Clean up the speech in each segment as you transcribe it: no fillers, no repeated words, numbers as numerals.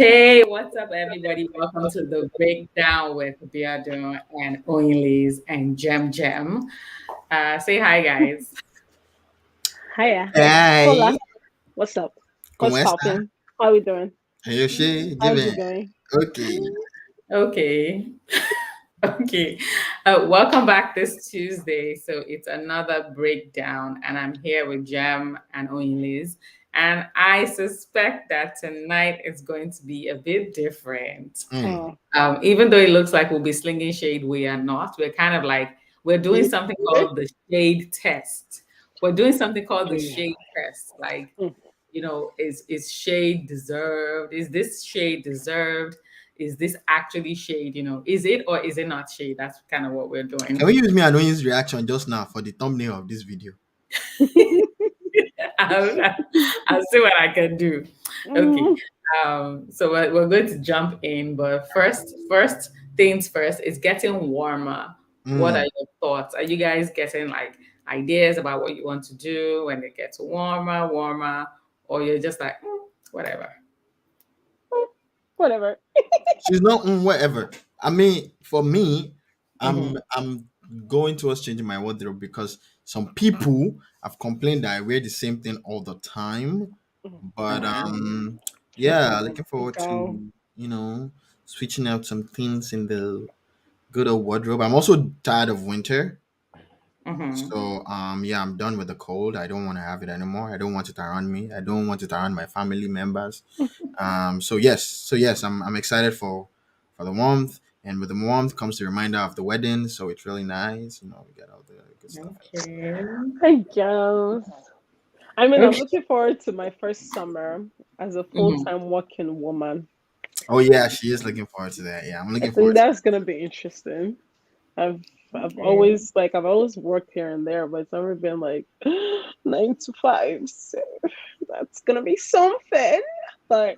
Hey, what's up, everybody? Welcome to the breakdown with Biodun and Oyin-Liz and Jem. Say hi, guys. Hiya. Hola. Hey, What's up? ¿cómo What's está? popping? How we doing? Yoshi, How's Jimmy. it going? Okay. Okay, okay. Welcome back this Tuesday. So it's another breakdown, and I'm here with Jem and Oyin-Liz. And I suspect that tonight is going to be a bit different. Mm. Oh, Even though it looks like we'll be slinging shade, we are not. We're kind of like, we're doing really? something called the shade test. We're doing something called the Mm. shade test. Like, Mm. is shade deserved? Is this shade deserved? Is this actually shade? Is it or is it not shade? That's kind of what we're Can doing. we use me and Owen's reaction just now for the thumbnail of this video? I'll, I'll see what I can do. Okay. Mm. So we're going to jump in, but first things first, it's getting warmer. What are Mm. your thoughts? Are you guys getting like ideas about what you want to do when it gets warmer, or you're just like, whatever? Whatever. She's not whatever. I mean, for me, Mm-hmm. I'm going towards changing my wardrobe because some people have complained that I wear the same thing all the time. Mm. But yeah, Oh, looking forward go. to switching out some things in the good old wardrobe. I'm also tired of winter. Mm-hmm. So yeah, I'm done with the cold. I don't want to have it anymore. I don't want it around me. I don't want it around my family members. So yes, I'm excited for the warmth, and with the warmth comes the reminder of the wedding. So it's really nice. We get all the good stuff. Okay. I guess. I mean, I'm Okay. looking forward to my first summer as a Mm-hmm. full-time working woman. Oh yeah, she is looking forward to that. Yeah, I'm I looking think forward to that's gonna be interesting. I've Okay. I've always worked here and there, but it's never been like 9 to 5. So that's gonna be something. But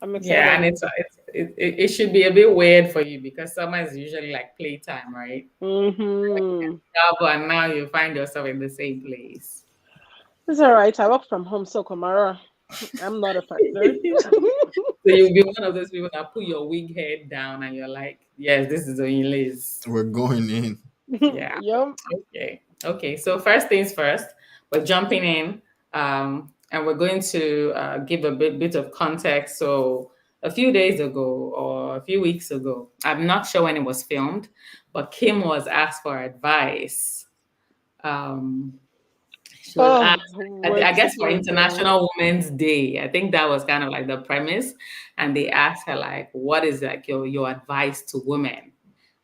I'm Yeah, and excited. it should be a bit weird for you because summer is usually like playtime, right? Mm-hmm. Travel, and now you find yourself in the same place. It's all right. I work from home, so Kamara, I'm not affected. So you'll be one of those people that put your wig head down and you're like, yes, this is Oyin-Liz. it. We're going in. Yeah. Yep. Okay. Okay. So first things first, we're jumping in, and we're going to give a bit of context. So a few days ago or a few weeks ago, I'm not sure when it was filmed, but Kim was asked for advice. Um, she was Oh, asked, where I to guess for even go? International Women's Day. I think that was kind of like the premise. And they asked her like, what is like your advice to women?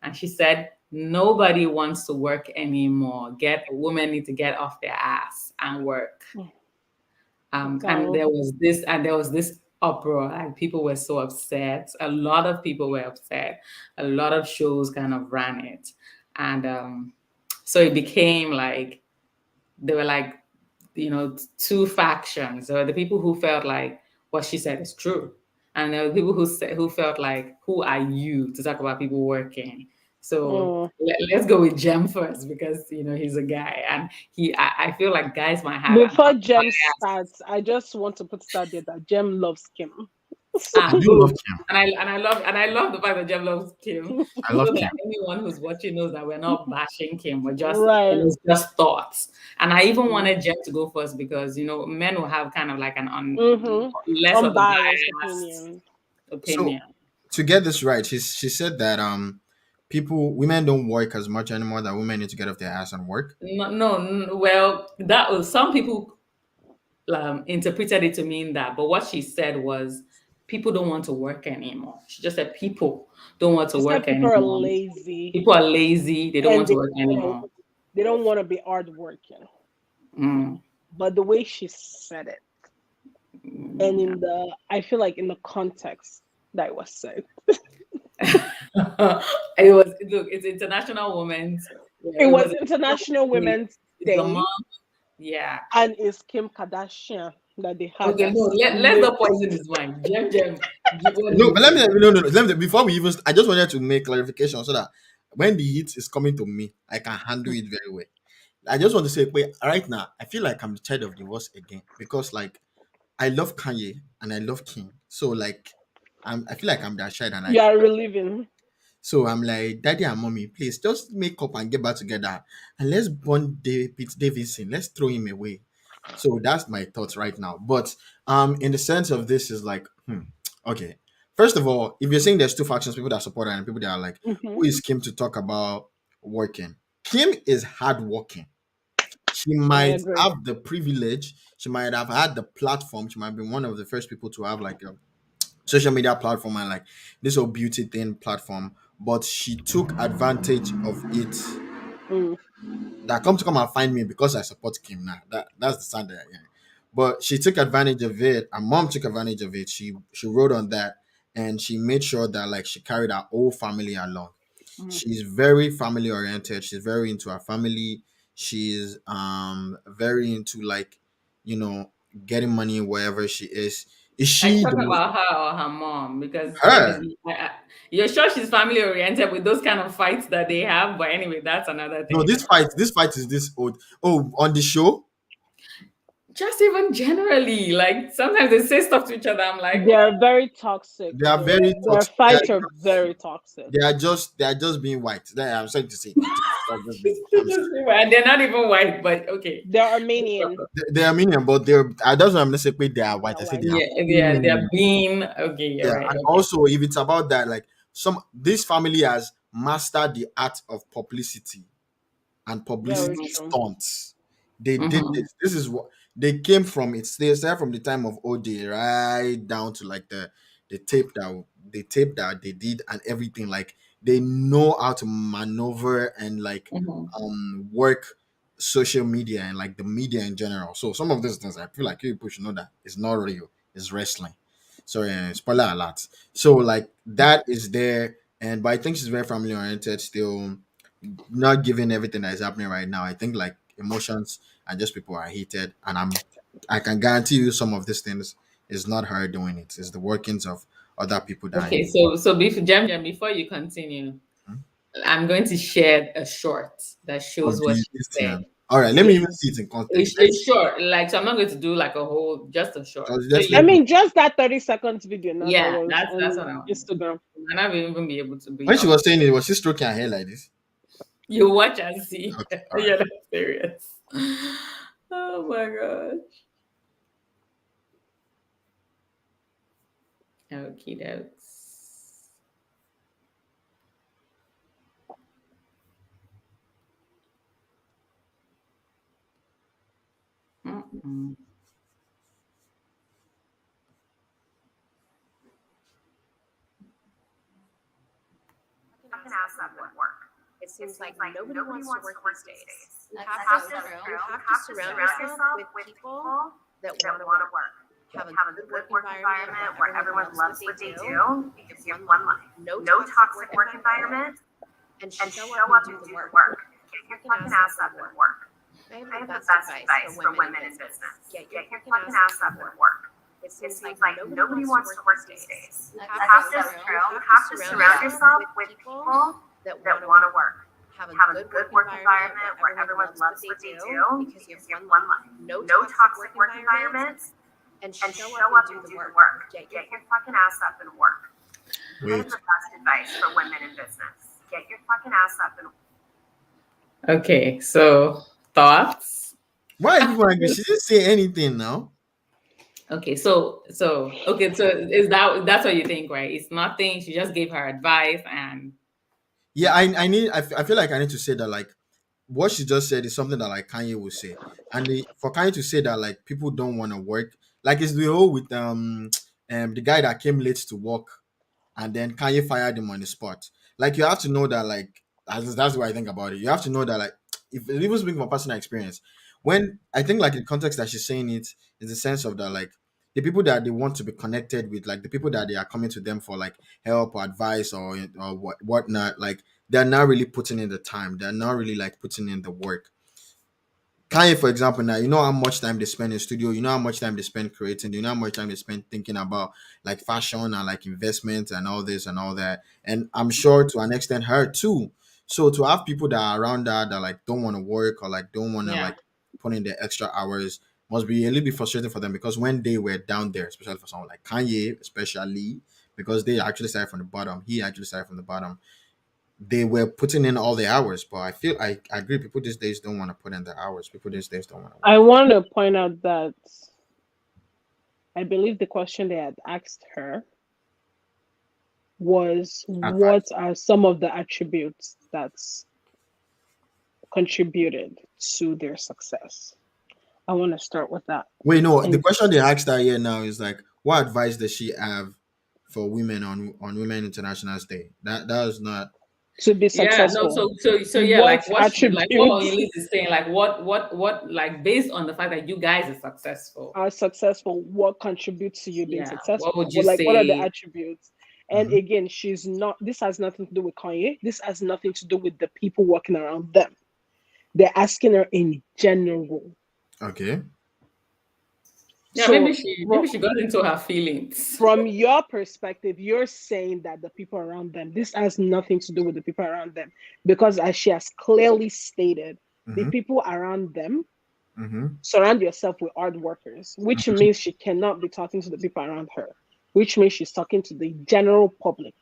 And she said, nobody wants to work anymore. Women need to get off their ass and work. And Go. there was this uproar. Like people were so upset. A lot of people were upset. A lot of shows kind of ran it. And so it became like they were like, two factions. There were the people who felt like what she said is true, and there were people who felt like, who are you to talk about people working? So Mm. let's go with Jem first because he's a guy, and I feel like guys might have an Before Jem unbiased. starts, I just want to put it out there that Jem loves Kim. I Ah, do love good. Kim. And I love the fact that Jem loves Kim, I so love that Kim. anyone who's watching knows that we're not bashing Kim. We're just it Right. was just thoughts. And I even Mm. wanted Jem to go first because Men will have kind of like an Mm-hmm. less of a Unbiased biased opinion. So opinion. to get this right, she said that women don't work as much anymore. That women need to get off their ass and work. No, no, well, that was some people interpreted it to mean that, but what she said was people don't want to work anymore. She just said people don't want to She said work people are anymore. lazy People are lazy. They don't and want to work anymore. they don't want to be hardworking. Mm. But the way she said it, and Mm, in the, I feel like in the context that it was said, it was look. It's International Women's. it It was was International Women's it's a Day, month. Yeah. and it's Kim Kardashian that they had Okay. No. as Let's not poison his wine. Jem. What do No, you but let me think? no no no. Let me, before we even, I just wanted to make clarification so that when the heat is coming to me, I can handle it very well. I just want to say, wait, right now, I feel like I'm tired of divorce again because, like, I love Kanye and I love King. So like I feel like I'm that shy and You are reliving. so I'm like, Daddy and Mommy, please just make up and get back together and let's bond Pete Davidson. Let's throw him away. So that's my thoughts right now. But in the sense of this is like, okay. First of all, if you're saying there's two factions, people that support her and people that are like, Hmm. who is Kim to talk about working? Kim is hardworking. She I might agree. have the privilege, she might have had the platform, she might be one of the first people to have like a social media platform and like this whole beauty thing platform, but she took advantage of it. Mm. That come to come and find me because I support Kim now. That's the sound that I hear. But she took advantage of it. Her mom took advantage of it. She wrote on that and she made sure that like she carried her whole family along. Mm. She's very family oriented. She's very into her family. She's very into like, you know, getting money wherever she is. Is Are you she the talking most about her or her mom? Because her? you're sure she's family oriented with those kind of fights that they have. But anyway, that's another No, thing. this fight is this old. Oh, on the show, Just even generally, like sometimes they say stuff to each other. I'm like, They what? are very toxic. they are very Their toxic. fights are very toxic. They are just being white. I'm sorry to say. Just being, I'm sorry. And they're not even white, but okay. They're Armenian. They are Armenian, but they're I don't know. I'm not saying they are white. They're I say white. they are Yeah, they're feminine. being okay. You're Yeah, right. and Okay. also if it's about that, like this family has mastered the art of publicity and Very publicity true. stunts. They did Mm-hmm. this. This is what they came from. It's they started from the time of OJ right down to like the tape that they did and everything. Like they know how to maneuver and like Mm-hmm. work social media and like the media in general. So some of these things I feel like you people should know that it's not real. It's wrestling. Sorry, spoiler alert. So like that is there, and but I think she's very family oriented still, not giving everything that is happening right now. I think like emotions and just people are heated, and I can guarantee you some of these things is not her doing it. It's the workings of other people that are Okay. in. So Jam Jam, before you continue, I'm going to share a short that Of shows what the she this said. thing. All right, let me It's, even see it in context. it's short, like so. I'm not going to do like a whole, just a short. So Let's I let you, me. mean, just that 30 seconds video now that yeah, was that's on what I want. Instagram. I might not even be able to be When she up. was saying it, was she stroking her hair like this? You watch and see. Okay, all right. You're not serious. Oh my god. Okay, dokes. Mm-mm. Fucking ass up at work. It seems like nobody wants to work these days. You have to surround yourself with people that want to work. Have a good work environment where everyone loves what they do because you have one life. No toxic work environment, and show up and do the work. Get your fucking ass up and work. I have the best advice for women in business. Get your fucking ass up and work. It seems like nobody wants to work these days. You have to surround yourself with people that want to work. Have a good work environment where everyone loves what they do because you have one life. No toxic work environment, and show up and do the work. Get your fucking ass up and work. I have Wait. the best advice for women in business. Get your fucking ass up and Okay, so thoughts. Why are people angry? She didn't say anything now. Okay, so is that's what you think, right? It's nothing. She just gave her advice, and Yeah, I need. I feel like I need to say that like what she just said is something that like Kanye would say, and for Kanye to say that like people don't want to work, like it's the whole with the guy that came late to work and then Kanye fired him on the spot. Like you have to know that like that's what I think about it. You have to know that like if even speaking from personal experience, when I think like the context that she's saying it is the sense of that like the people that they want to be connected with, like the people that they are coming to them for like help or advice or whatnot, like they're not really putting in the time. They're not really like putting in the work. Kanye, for example, now you know how much time they spend in studio, you know how much time they spend creating, you know how much time they spend thinking about like fashion and like investment and all this and all that. And I'm sure to an extent her too. So to have people that are around that that like don't want to work or like don't want to yeah. like put in the extra hours, must be a little bit frustrating for them, because when they were down there, especially for someone like Kanye, especially because they actually started from the bottom, he actually started from the bottom. They were putting in all the hours, but I agree. People these days don't want to put in the hours. People these days don't want to I work. want to point out that I believe the question they had asked her was, what Advice. are some of the attributes that's contributed to their success? I want to start with that. Wait, no. The And question they asked her here now is like, what advice does she have for women on Women International's Day? That was not. to be Yeah, no, successful, so yeah, what like what attributes Oyin-Liz is saying, like what like based on the fact that you guys are successful, are successful, what contributes to you being yeah, what successful, would you what are the say? attributes? And Mhm. again, she's not, this has nothing to do with Kanye, this has nothing to do with the people working around them. They're asking her in general. Okay. Yeah, So maybe she got into her feelings. from your perspective, you're saying that the people around them, this has nothing to do with the people around them, because as she has clearly stated, the Mm-hmm. people around them, Mm-hmm. surround yourself with hard workers, which means she cannot be talking to the people around her, which means she's talking to the general public.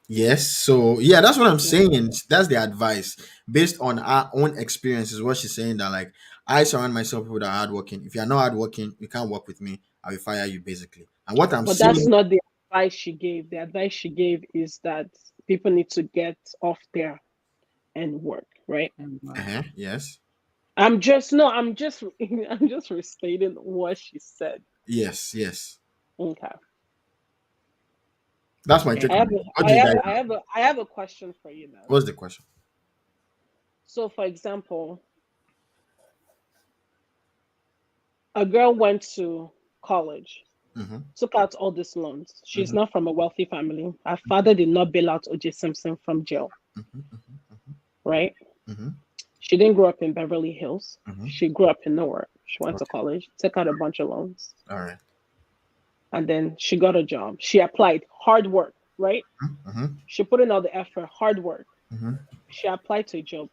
Yes. So yeah, that's what I'm saying. That's the advice based on our own experiences. What she's saying, that like, I surround myself with people that are hardworking. If you're not hardworking, you can't work with me. I will fire you, basically. And what I'm But that's seeing. not the advice she gave. The advice she gave is that people need to get off there and work, right? Yes. I'm just no, I'm just I'm just restating what she said. Yes. Yes. Okay. That's my Okay. take on it. What do you guys have? I have a question for you now. What's the question? So for example, a girl went to college, Mm-hmm. took out all these loans. She's Mm-hmm. not from a wealthy family. Her father did not bail out OJ Simpson from jail, Mm-hmm. right? Mm-hmm. She didn't grow up in Beverly Hills. Mm-hmm. She grew up in nowhere. She went to Okay. college, took out a bunch of loans, All right. and then she got a job. She applied, hard work, right? Mm-hmm. She put in all the effort, hard work. Mm-hmm. She applied to a job.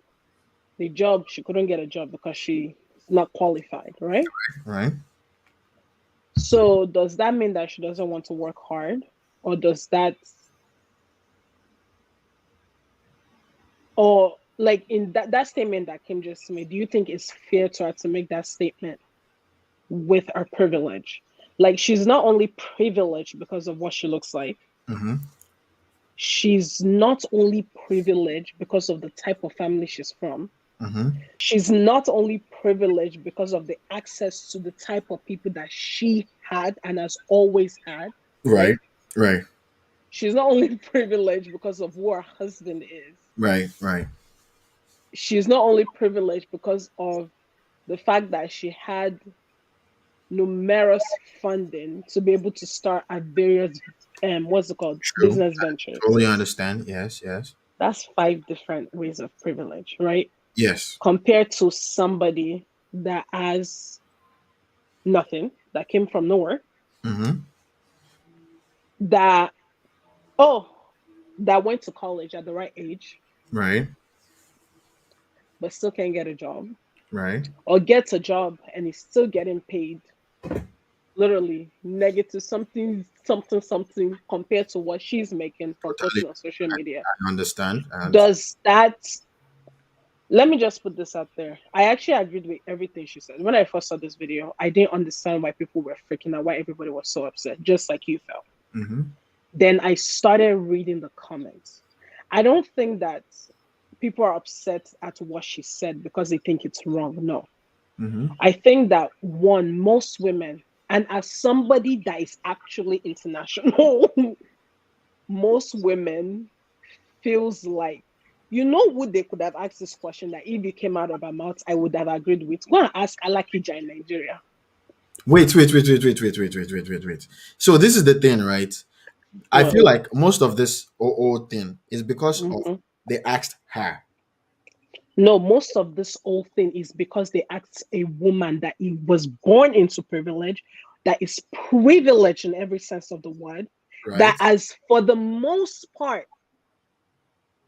The job, she couldn't get a job because she's not qualified, right? Right. So does that mean that she doesn't want to work hard? Or does that, or like in that statement that Kim just made, do you think it's fair to her to make that statement with her privilege? Like she's not only privileged because of what she looks like, Mm-hmm. she's not only privileged because of the type of family she's from. Mm-hmm. She's not only privileged because of the access to the type of people that she had and has always had, Right. right? Right. She's not only privileged because of who her husband is. Right. Right. She's not only privileged because of the fact that she had numerous funding to be able to start at various what's it called, True. business ventures. Totally understand. Yes. Yes. That's 5 different ways of privilege, right? Yes. Compared to somebody that has nothing, that came from nowhere, Mm-hmm. that oh that went to college at the right age Right. but still can't get a job, Right. or gets a job and is still getting paid literally negative something compared to what she's making from Totally posting on social media. understand. I understand. Does that, let me just put this out there. I actually agreed with everything she said. When I first saw this video, I didn't understand why people were freaking out, why everybody was so upset, just like you felt. Mm-hmm. Then I started reading the comments. I don't think that people are upset at what she said because they think it's wrong. No. Mm-hmm. I think that one, most women, and as somebody that is actually international, most women feels like, you know who they could have asked this question that if it came out of her mouth, I would have agreed with. Go and ask Alakija in Nigeria. Wait. So this is the thing, right? I What? feel like most of this OO thing is because of Mhm. they asked her. No, most of this whole thing is because they asked a woman that was born into privilege, that is privileged in every sense of the word, Right. that as for the most part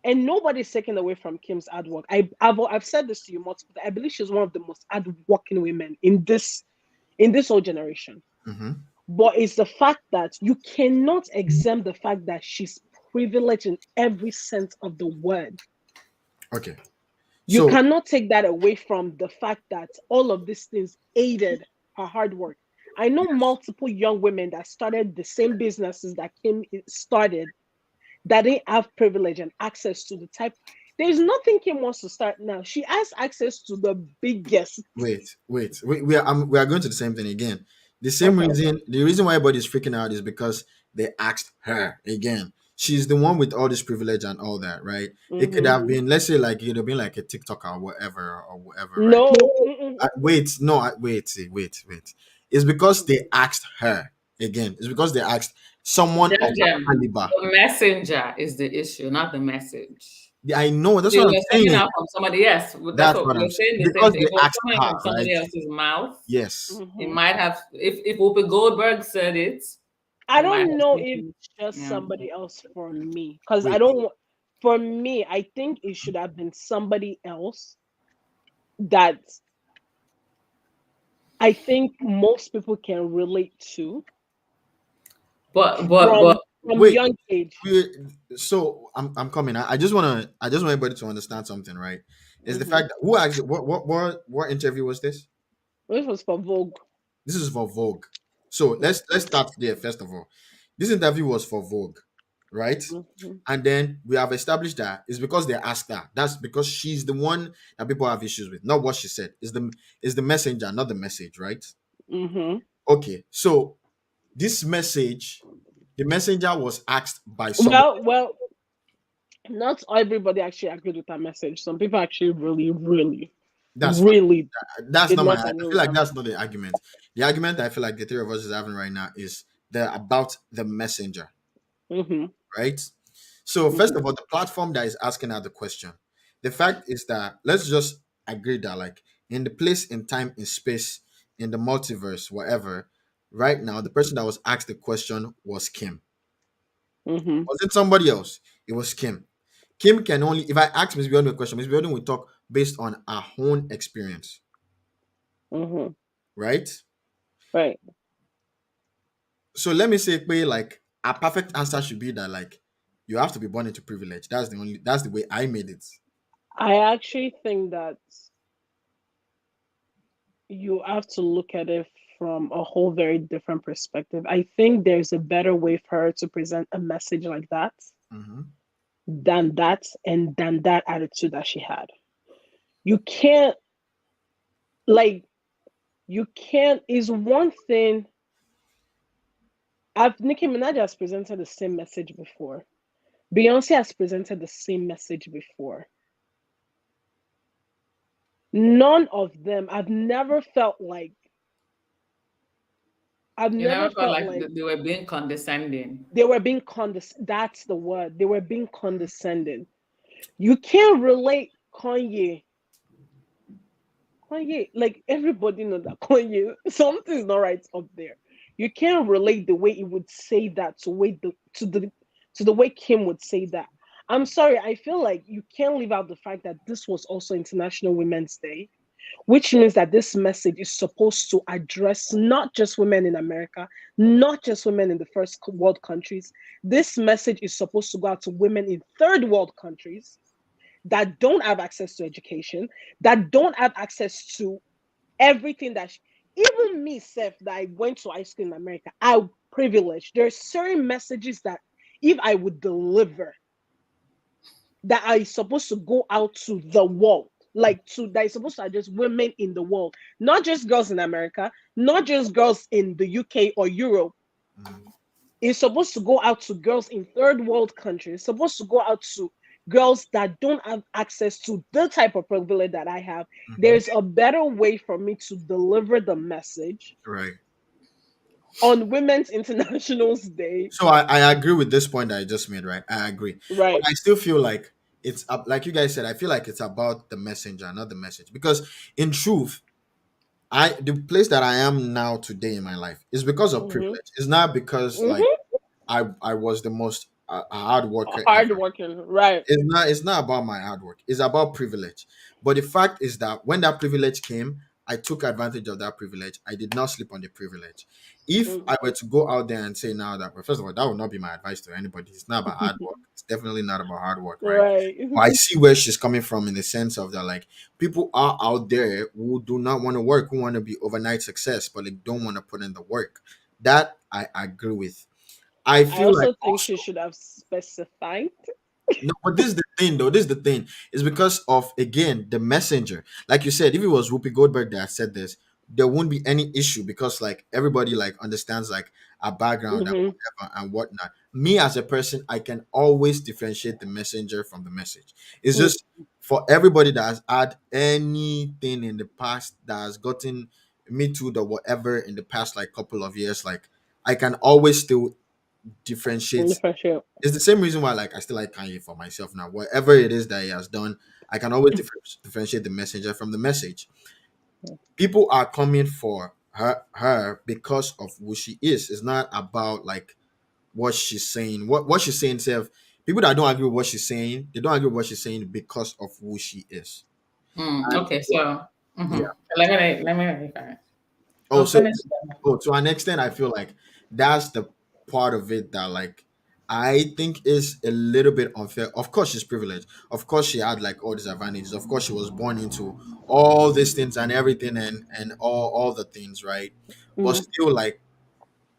And nobody's taken away from Kim's hard work. I've said this to you multiple times. I believe she's one of the most hardworking women in this whole generation. Mm-hmm. But it's the fact that you cannot exempt the fact that she's privileged in every sense of the word. Okay. You So cannot take that away from the fact that all of these things aided her hard work. I know multiple young women that started the same businesses that Kim started that didn't have privilege and access to the type. There's nothing Kim wants to start now. She has access to the biggest. wait. We are going to the same thing again. The same Okay. reason, the reason why everybody's freaking out is because they asked her again. She's the one with all this privilege and all that, right? It could Mm-hmm. have been, let's say, like it would have been like a TikToker or whatever, right? No. Wait, no, wait. It's because they asked her again. It's because they asked someone of her Them. caliber. The messenger is the issue, not the message. Yeah, I know. That's They what I'm were coming saying. out from somebody. Yes, that's That's what what I'm we're saying. saying. The same Because thing. they If it was asked coming her, from somebody right? else's mouth, Yes. it Mhm. might have. If Whoopi Goldberg said it, I they might don't have know if taken. it's just Yeah. somebody else for me. Because I Wait. don't want, for me, I think it should have been somebody else that I think most people can relate to But from Wait. young age. So I'm coming. I just want everybody to understand something, right? Is the Hmm. fact that who actually what interview was this? This was for Vogue. This is for Vogue. So let's start there first of all. This interview was for Vogue, right? Mm-hmm. And then we have established that it's because they asked her. That's because she's the one that people have issues with, not what she said. Is the messenger, not the message, right? Mm-hmm. Okay. So this message, the messenger was asked by somebody. Well, not everybody actually agreed with that message. Some people actually really, really, That's fine. really That's did not my. not I agree feel with like that that's message. not the argument. The argument I feel like the three of us is having right now is about the messenger, Mm-hmm. right? So first Mm-hmm. of all, the platform that is asking her the question. The fact is that let's just agree that like in the place, in time, in space, in the multiverse, whatever, right now, the person that was asked the question was Kim. Mm-hmm. Was it somebody else? It was Kim. Kim can only if I ask Miss Biodun a question, Miss Biodun will talk based on her own experience, Mm-hmm. right? Right. So let me say, like a perfect answer should be that like you have to be born into privilege. That's the way I made it. I actually think that you have to look at it from a whole very different perspective. I think there's a better way for her to present a message like that Mm-hmm. than that and than that attitude that she had. You can't like you can't is one thing. I've Nicki Minaj has presented the same message before. Beyonce has presented the same message before. None of them, I've You never never felt felt like like they were being condescending. they were being that's the word. They were being condescending. You can't relate Kanye, like everybody knows that Kanye, something's not right up there. You can't relate the way he would say that to the way Kim would say that. I'm sorry, I feel like you can't leave out the fact that this was also International Women's Day, which means that this message is supposed to address not just women in America, not just women in the first world countries. This message is supposed to go out to women in third world countries that don't have access to education, that don't have access to everything even me, Seth, that I went to high school in America, I'm privileged. There's certain messages that if I would deliver, that are supposed to go out to the world, like to that is supposed to address women in the world, not just girls in America, not just girls in the UK or Europe. Mm-hmm. It's supposed to go out to girls in third world countries. It's supposed to go out to girls that don't have access to the type of privilege that I have. Mm-hmm. There's a better way for me to deliver the message Right. on Women's Internationals Day. So I agree with this point that I just made, right? I agree. But Right. I still feel like it's up like you guys said, I feel like it's about the messenger, not the message. Because in truth, the place that I am now today in my life is because of Mm-hmm. privilege. It's not because like Mm-hmm. I was the most a hard worker Hard ever. working, right? It's not about my hard work. It's about privilege. But the fact is that when that privilege came, I took advantage of that privilege. I did not sleep on the privilege. If Mm. I were to go out there and say now that, well, first of all, that would not be my advice to anybody. It's not about hard work. It's definitely not about hard work, right? Right. But I see where she's coming from in the sense of that, like, people are out there who do not want to work, who want to be overnight success, but they don't want to put in the work. That I agree with. I I feel like also think also she should have specified. no, but this is the thing, though. This is the thing. It's because of again the messenger. Like you said, if it was Whoopi Goldberg that said this, there wouldn't be any issue because like everybody like understands like our background and Mm-hmm. whatever and whatnot. Me as a person, I can always differentiate the messenger from the message. It's just for everybody that has had anything in the past that has gotten me to the whatever in the past like couple of years, like I can always still differentiate. Differentiate. It's the same reason why like I still like Kanye for myself now. Whatever it is that he has done, I can always differentiate the messenger from the message. People are coming for her because of who she is. It's not about like what she's saying. What she's saying self, people that don't agree with what she's saying, they don't agree with what she's saying because of who she is. And Okay, so yeah. let me finish. Oh, I'll so finish. to an extent, I feel like that's the part of it that like I think is a little bit unfair. Of course, she's privileged. Of course, she had like all these advantages. Of course, she was born into all these things and everything and all the things, right? But Mm. still, like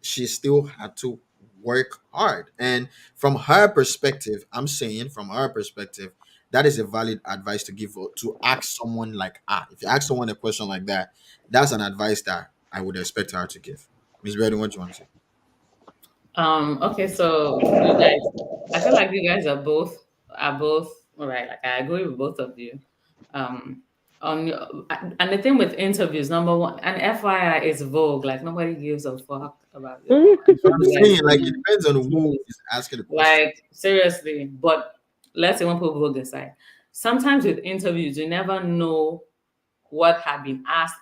she still had to work hard. And from her perspective, I'm saying from her perspective, that is a valid advice to give to ask someone like if you ask someone a question like that, that's an advice that I would expect her to give. Miss Redden, what do you want to say? Okay, so you guys, I feel like you guys are both right. Like I agree with both of you. Um, on your, and the thing with interviews, number one, and FYI is Vogue. Like nobody gives a fuck about your. I'm sure I'm you guys saying like it know. depends on who So, is asking the question. like seriously, but let's say one put Vogue aside. Sometimes with interviews, you never know what had been asked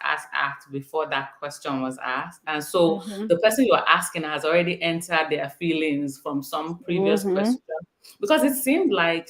before that question was asked. And so Mm-hmm. the person you're asking has already entered their feelings from some previous Mm-hmm. question. Because it seemed like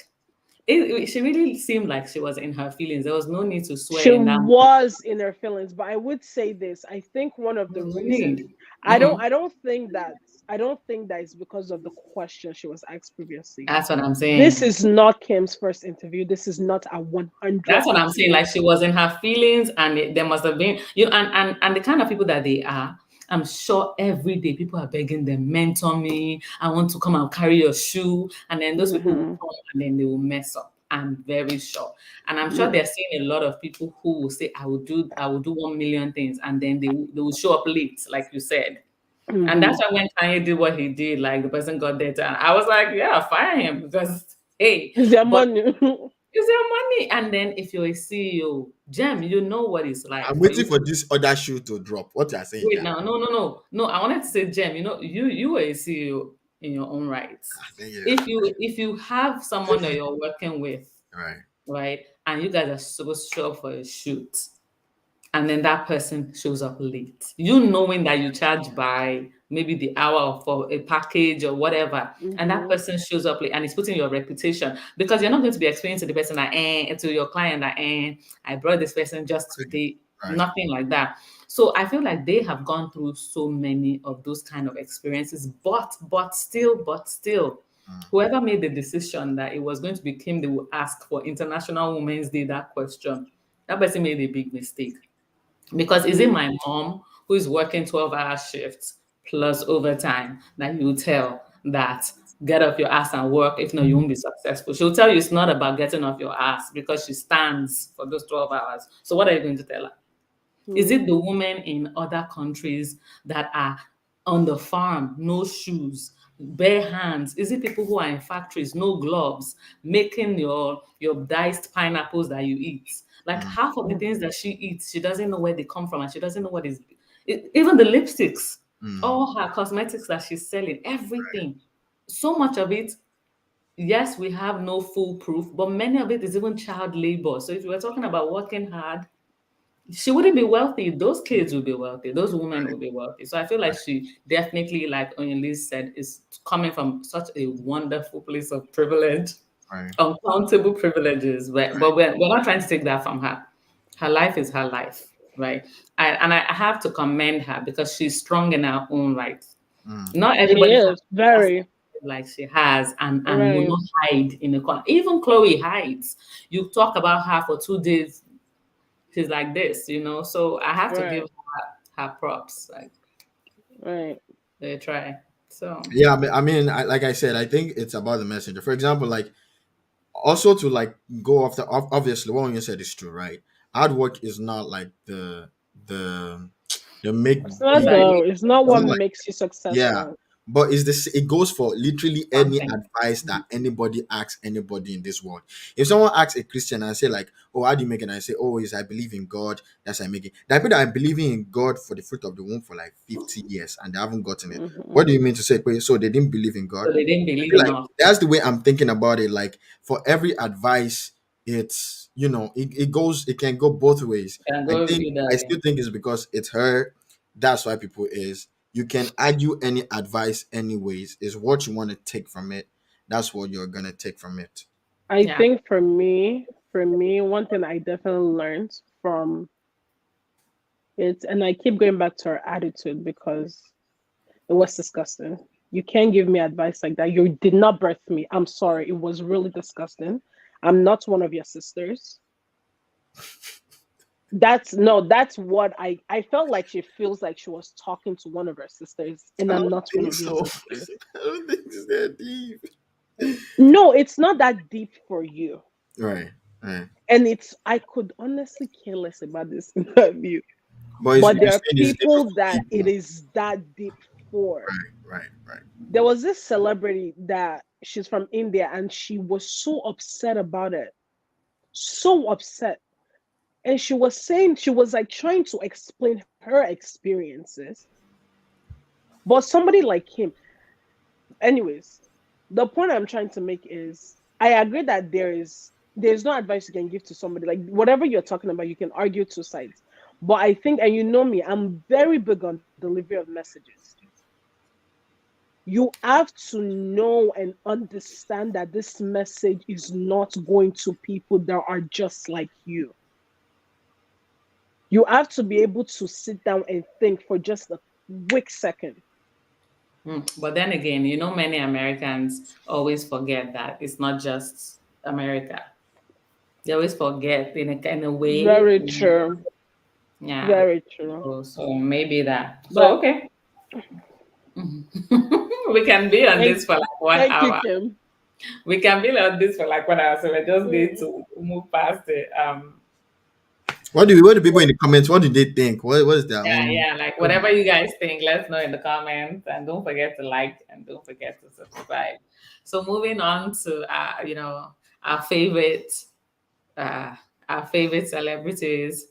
she really seemed like she was in her feelings. There was no need to swear She in that moment. was in her feelings, but I would say this. I think one of the There's no reasons need. I don't Mhm. I don't think that I don't think that is because of the question she was asked previously. That's what I'm This saying. is not Kim's first interview. This is not a 100 That's what I'm saying. interview. Like she was in her feelings, and there must have been and the kind of people that they are. I'm sure every day people are begging them, mentor me. I want to come and carry your shoe, and then those people will Mm-hmm. come and then they will mess up. I'm very sure, and I'm sure Mm-hmm. they're seeing a lot of people who will say, I will do 1 million things," and then they will show up late, like you said. And Mm-hmm. that's why when Kanye did what he did, like the person got there, and I was like, yeah, fire him because hey, It's their but money. it's your money. And then if you're a CEO, Jem, you know what it's like I'm for waiting you for to this other shoe to drop. What you are saying wait now? now. No, no, no. No, I wanted to say, Jem, you were a CEO in your own rights. I think If you have someone that you're working with, right. right, and you guys are supposed to show up for a shoot, and then that person shows up late. You knowing that you charge by maybe the hour for a package or whatever, and that Mm-hmm. person shows up late and it's putting your reputation because you're not going to be explaining to the person that to your client that I brought this person just today, Right. nothing like that. So I feel like they have gone through so many of those kind of experiences, but still, Mm. whoever made the decision that it was going to be Kim they will ask for International Women's Day that question, that person made a big mistake because is it my mom who is working 12-hour shifts plus overtime that you tell that get off your ass and work, if not, you won't be successful? She'll tell you it's not about getting off your ass because she stands for those 12 hours. So, what are you going to tell her? Is it the women in other countries that are on the farm, no shoes, bare hands? Is it people who are in factories, no gloves, making your diced pineapples that you eat? Like Mm. half of the things Mm-hmm. that she eats, she doesn't know where they come from, and she doesn't know what is even the lipsticks, Mm. all her cosmetics that she's selling, everything. So much of it, yes, we have no full proof, but many of it is even child labor. So if we're talking about working hard, she wouldn't be wealthy. Those kids would be wealthy. Those women would be wealthy. So I feel like she definitely, like Oyin-Liz said, is coming from such a wonderful place of privilege, Right. uncountable privileges. But we're not trying to take that from her. Her life is her life, right? I have to commend her because she's strong in her own right. Mm. Not She everybody can is very like she has and will right. not hide in the corner. Even Chloe hides. You talk about her for 2 days, she's like this, So I have to give Right. her props. Like Right. they try. So Yeah, like I said, I think it's about the messenger. For example, like also to like go after obviously what you said is true, right? Hard work is not like the the make It's it's not like believe. it's not It's what not like makes you yeah, successful. but is this it goes for literally any something. advice that anybody asks anybody in this world. If someone asks a Christian and say like, "Oh, how do you make it?" And I say, "Oh, is I believe in God. That's how I make it." The people that are believing in God for the fruit of the womb for like 50 years and they haven't gotten it. Hmm. What do you mean to say? "Wait, so they didn't believe in So God?" they didn't I believe feel like enough. that's the way I'm thinking about it. Like for every advice, it's it can go both ways. Can I go think either I way. still think it's because it's her. That's why people is. You can argue any advice anyways. Is what you want to take from it. That's what you're gonna take from it. I Yeah. think for me, one thing I definitely learned from it, and I keep going back to her attitude because it was disgusting. You can't give me advice like that. You did not birth me. I'm sorry. It was really disgusting. I'm not one of your sisters. That's no, that's what I felt like she feels like she was talking to one of her sisters, and I I'm don't not one think of your so. sisters. I don't think it's that deep. No, it's not that deep for you. Right, right. And it's I could honestly care less about this interview. But But you're there are saying it's different people for that it people. is that deep for. Right, right, right. There was this celebrity that she's from India and she was so upset about it. So upset. And she was saying she was like trying to explain her experiences. But somebody like him, anyways, the point I'm trying to make is I agree that there's no advice you can give to somebody. Like whatever you're talking about, you can argue two sides. But I think, and you know me, I'm very big on delivery of messages. You have to know and understand that this message is not going to people that are just like you. You have to be able to sit down and think for just a quick second. But then again, many Americans always forget that it's not just America. They always forget in a way. Very true. Yeah. Very true. So maybe that. So But okay. We can be on thank this for like one thank you, hour. Kim. We can be on this for like 1 hour. So we're just going Mm. to move past it. What do people in the comments? What do they think? What is their Yeah, own? yeah. Like whatever you guys think, let us know in the comments, and don't forget to like and don't forget to subscribe. So moving on to our favorite uh our favorite celebrities.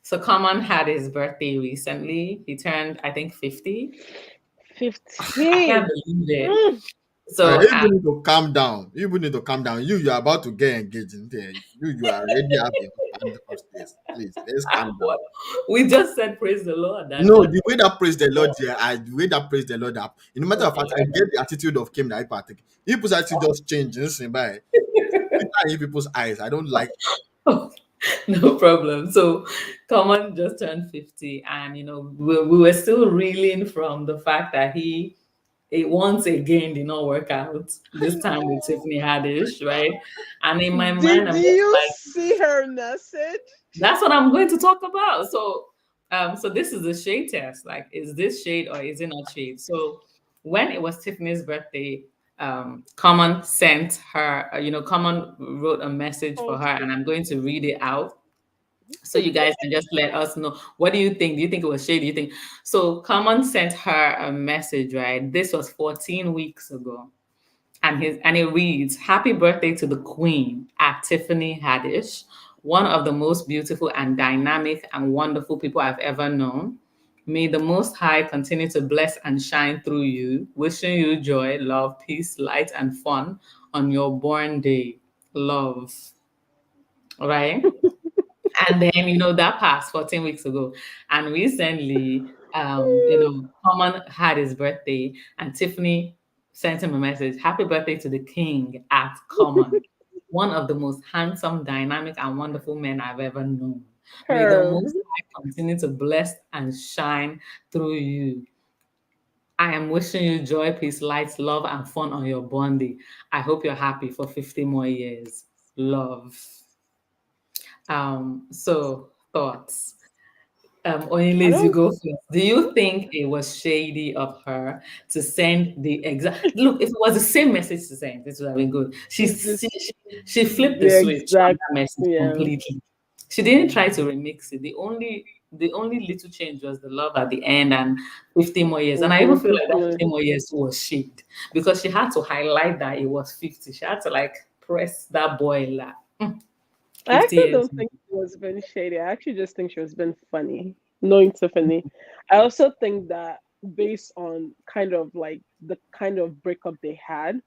So Common had his birthday recently. He turned, I think, 50. I can't 50. believe it. Mm. So You need to calm down. You need to calm down. You're about to get engaged in there. You are already have your husband upstairs. Please, let's calm down. what we just said, praise the Lord. That's No, not the way that praise the Lord, yeah, the way that praise the Lord up. In no matter of okay. fact, I get the attitude of Kim that I partake. People's attitude just change. Listen, by in people's eyes. I don't like. No problem. So, Common just turned 50, and we were still reeling from the fact that it once again did not work out. This time with Tiffany Haddish, right? And in my mind, Did I'm just you like, see her message? that's what I'm going to talk about. So this is a shade test. Like, is this shade or is it not shade? So, when it was Tiffany's birthday, Common sent her, Common wrote a message for Oh, her, and I'm going to read it out so you guys can just let us know, what do you think? Do you think it was shady? Do you think so? Common sent her a message, right? This was 14 weeks ago, and it reads, "Happy birthday to the Queen at Tiffany Haddish, one of the most beautiful and dynamic and wonderful people I've ever known. May the Most High continue to bless and shine through you. Wishing you joy, love, peace, light, and fun on your born day. Love." Right? And then, that passed 14 weeks ago. And recently, Common had his birthday, and Tiffany sent him a message, "Happy birthday to the king at Common. One of the most handsome, dynamic, and wonderful men I've ever known. May the Her. Most High continue to bless and shine through you. I am wishing you joy, peace, light, love, and fun on your bonding. I hope you're happy for 50 more years. Love." So thoughts. I Oyin-Liz, you don't go first. Do you think it was shady of her to send the exact look? If it was the same message to send, this would have been good. it's this She flipped the the switch on exact that message yeah. completely. She didn't try to remix it. The only little change was the love at the end and 50 more years. And I even feel like that 50 more years was shade because she had to highlight that it was 50. She had to like press that boy like I 50 actually years. don't think it was being shady. I actually just think she was being funny, knowing Tiffany. I also think that based on kind of like the kind of breakup they had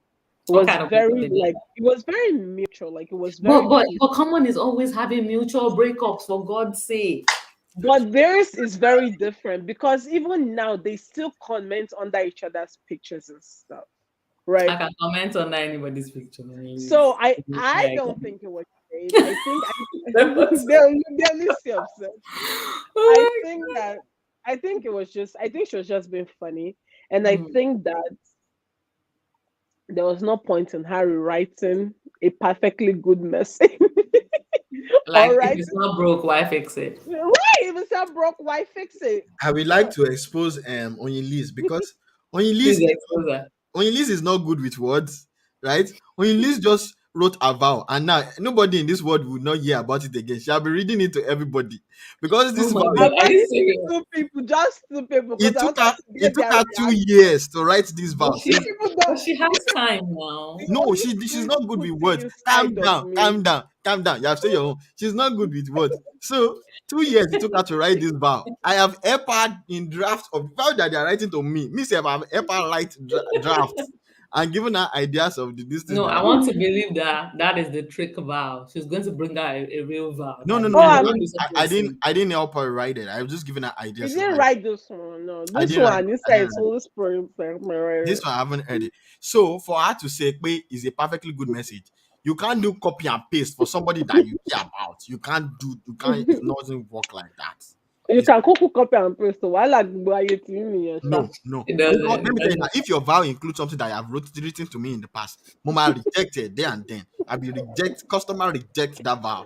What was kind of breakup very did like it was very mutual. Like it was But very but peaceful. but Common is always having mutual breakups for God's sake. But theirs is very different because even now they still comment under each other's pictures and stuff, I right? can comment on anybody's picture, So please. I Yeah, don't think it was shade. I think oh they'll see upset. I my think that I think she was just being funny, and I God. think that there was no point in her rewriting a perfectly good message. All Like if right, it's not broke, why fix it? why if it's not broke, why fix it? I would like to expose Oyin-Liz because Oyin-Liz Please is expose her. Oyin-Liz is not good with words, right? Oyin-Liz just wrote a vow, and now nobody in this world would not hear about it again. She'll be reading it to everybody because Oh this my vow God, I've are you already serious? two people, just two people, because it I took want her her to it get took their her 2 years to write this But vow. she Since people but don't she has time now. no, always she's bring not good with putting words. inside Calm of down, me. calm down, calm down. You have said your own. She's not good with words. So 2 years it took her to write this vow. I have helped her in draft of the vow that they are writing to me. Me say I've helped her write drafts and given her ideas of the this thing No, that I want to believe that that is the trick vow. She's going to bring out a real vow no, that no, you no, Oh, no. can I'm even listen to I her didn't. sing. I didn't help her write it. I was just giving her you ideas. She's didn't like, write this one. No, I this didn't write. one. You I said didn't it's write. Holy Spirit. This one I haven't heard it. So for her to say "Kwe" is a perfectly good message. You can't do copy and paste for somebody that you care about. You can't do. You can't. It doesn't work like that. You It's can cook copy and paste. So I like buy it to me. no, no. It Because doesn't. let It me tell you now, doesn't. if your vow includes something that you have written to me in the past, Mama rejected there and then. I'll be customer reject that vow.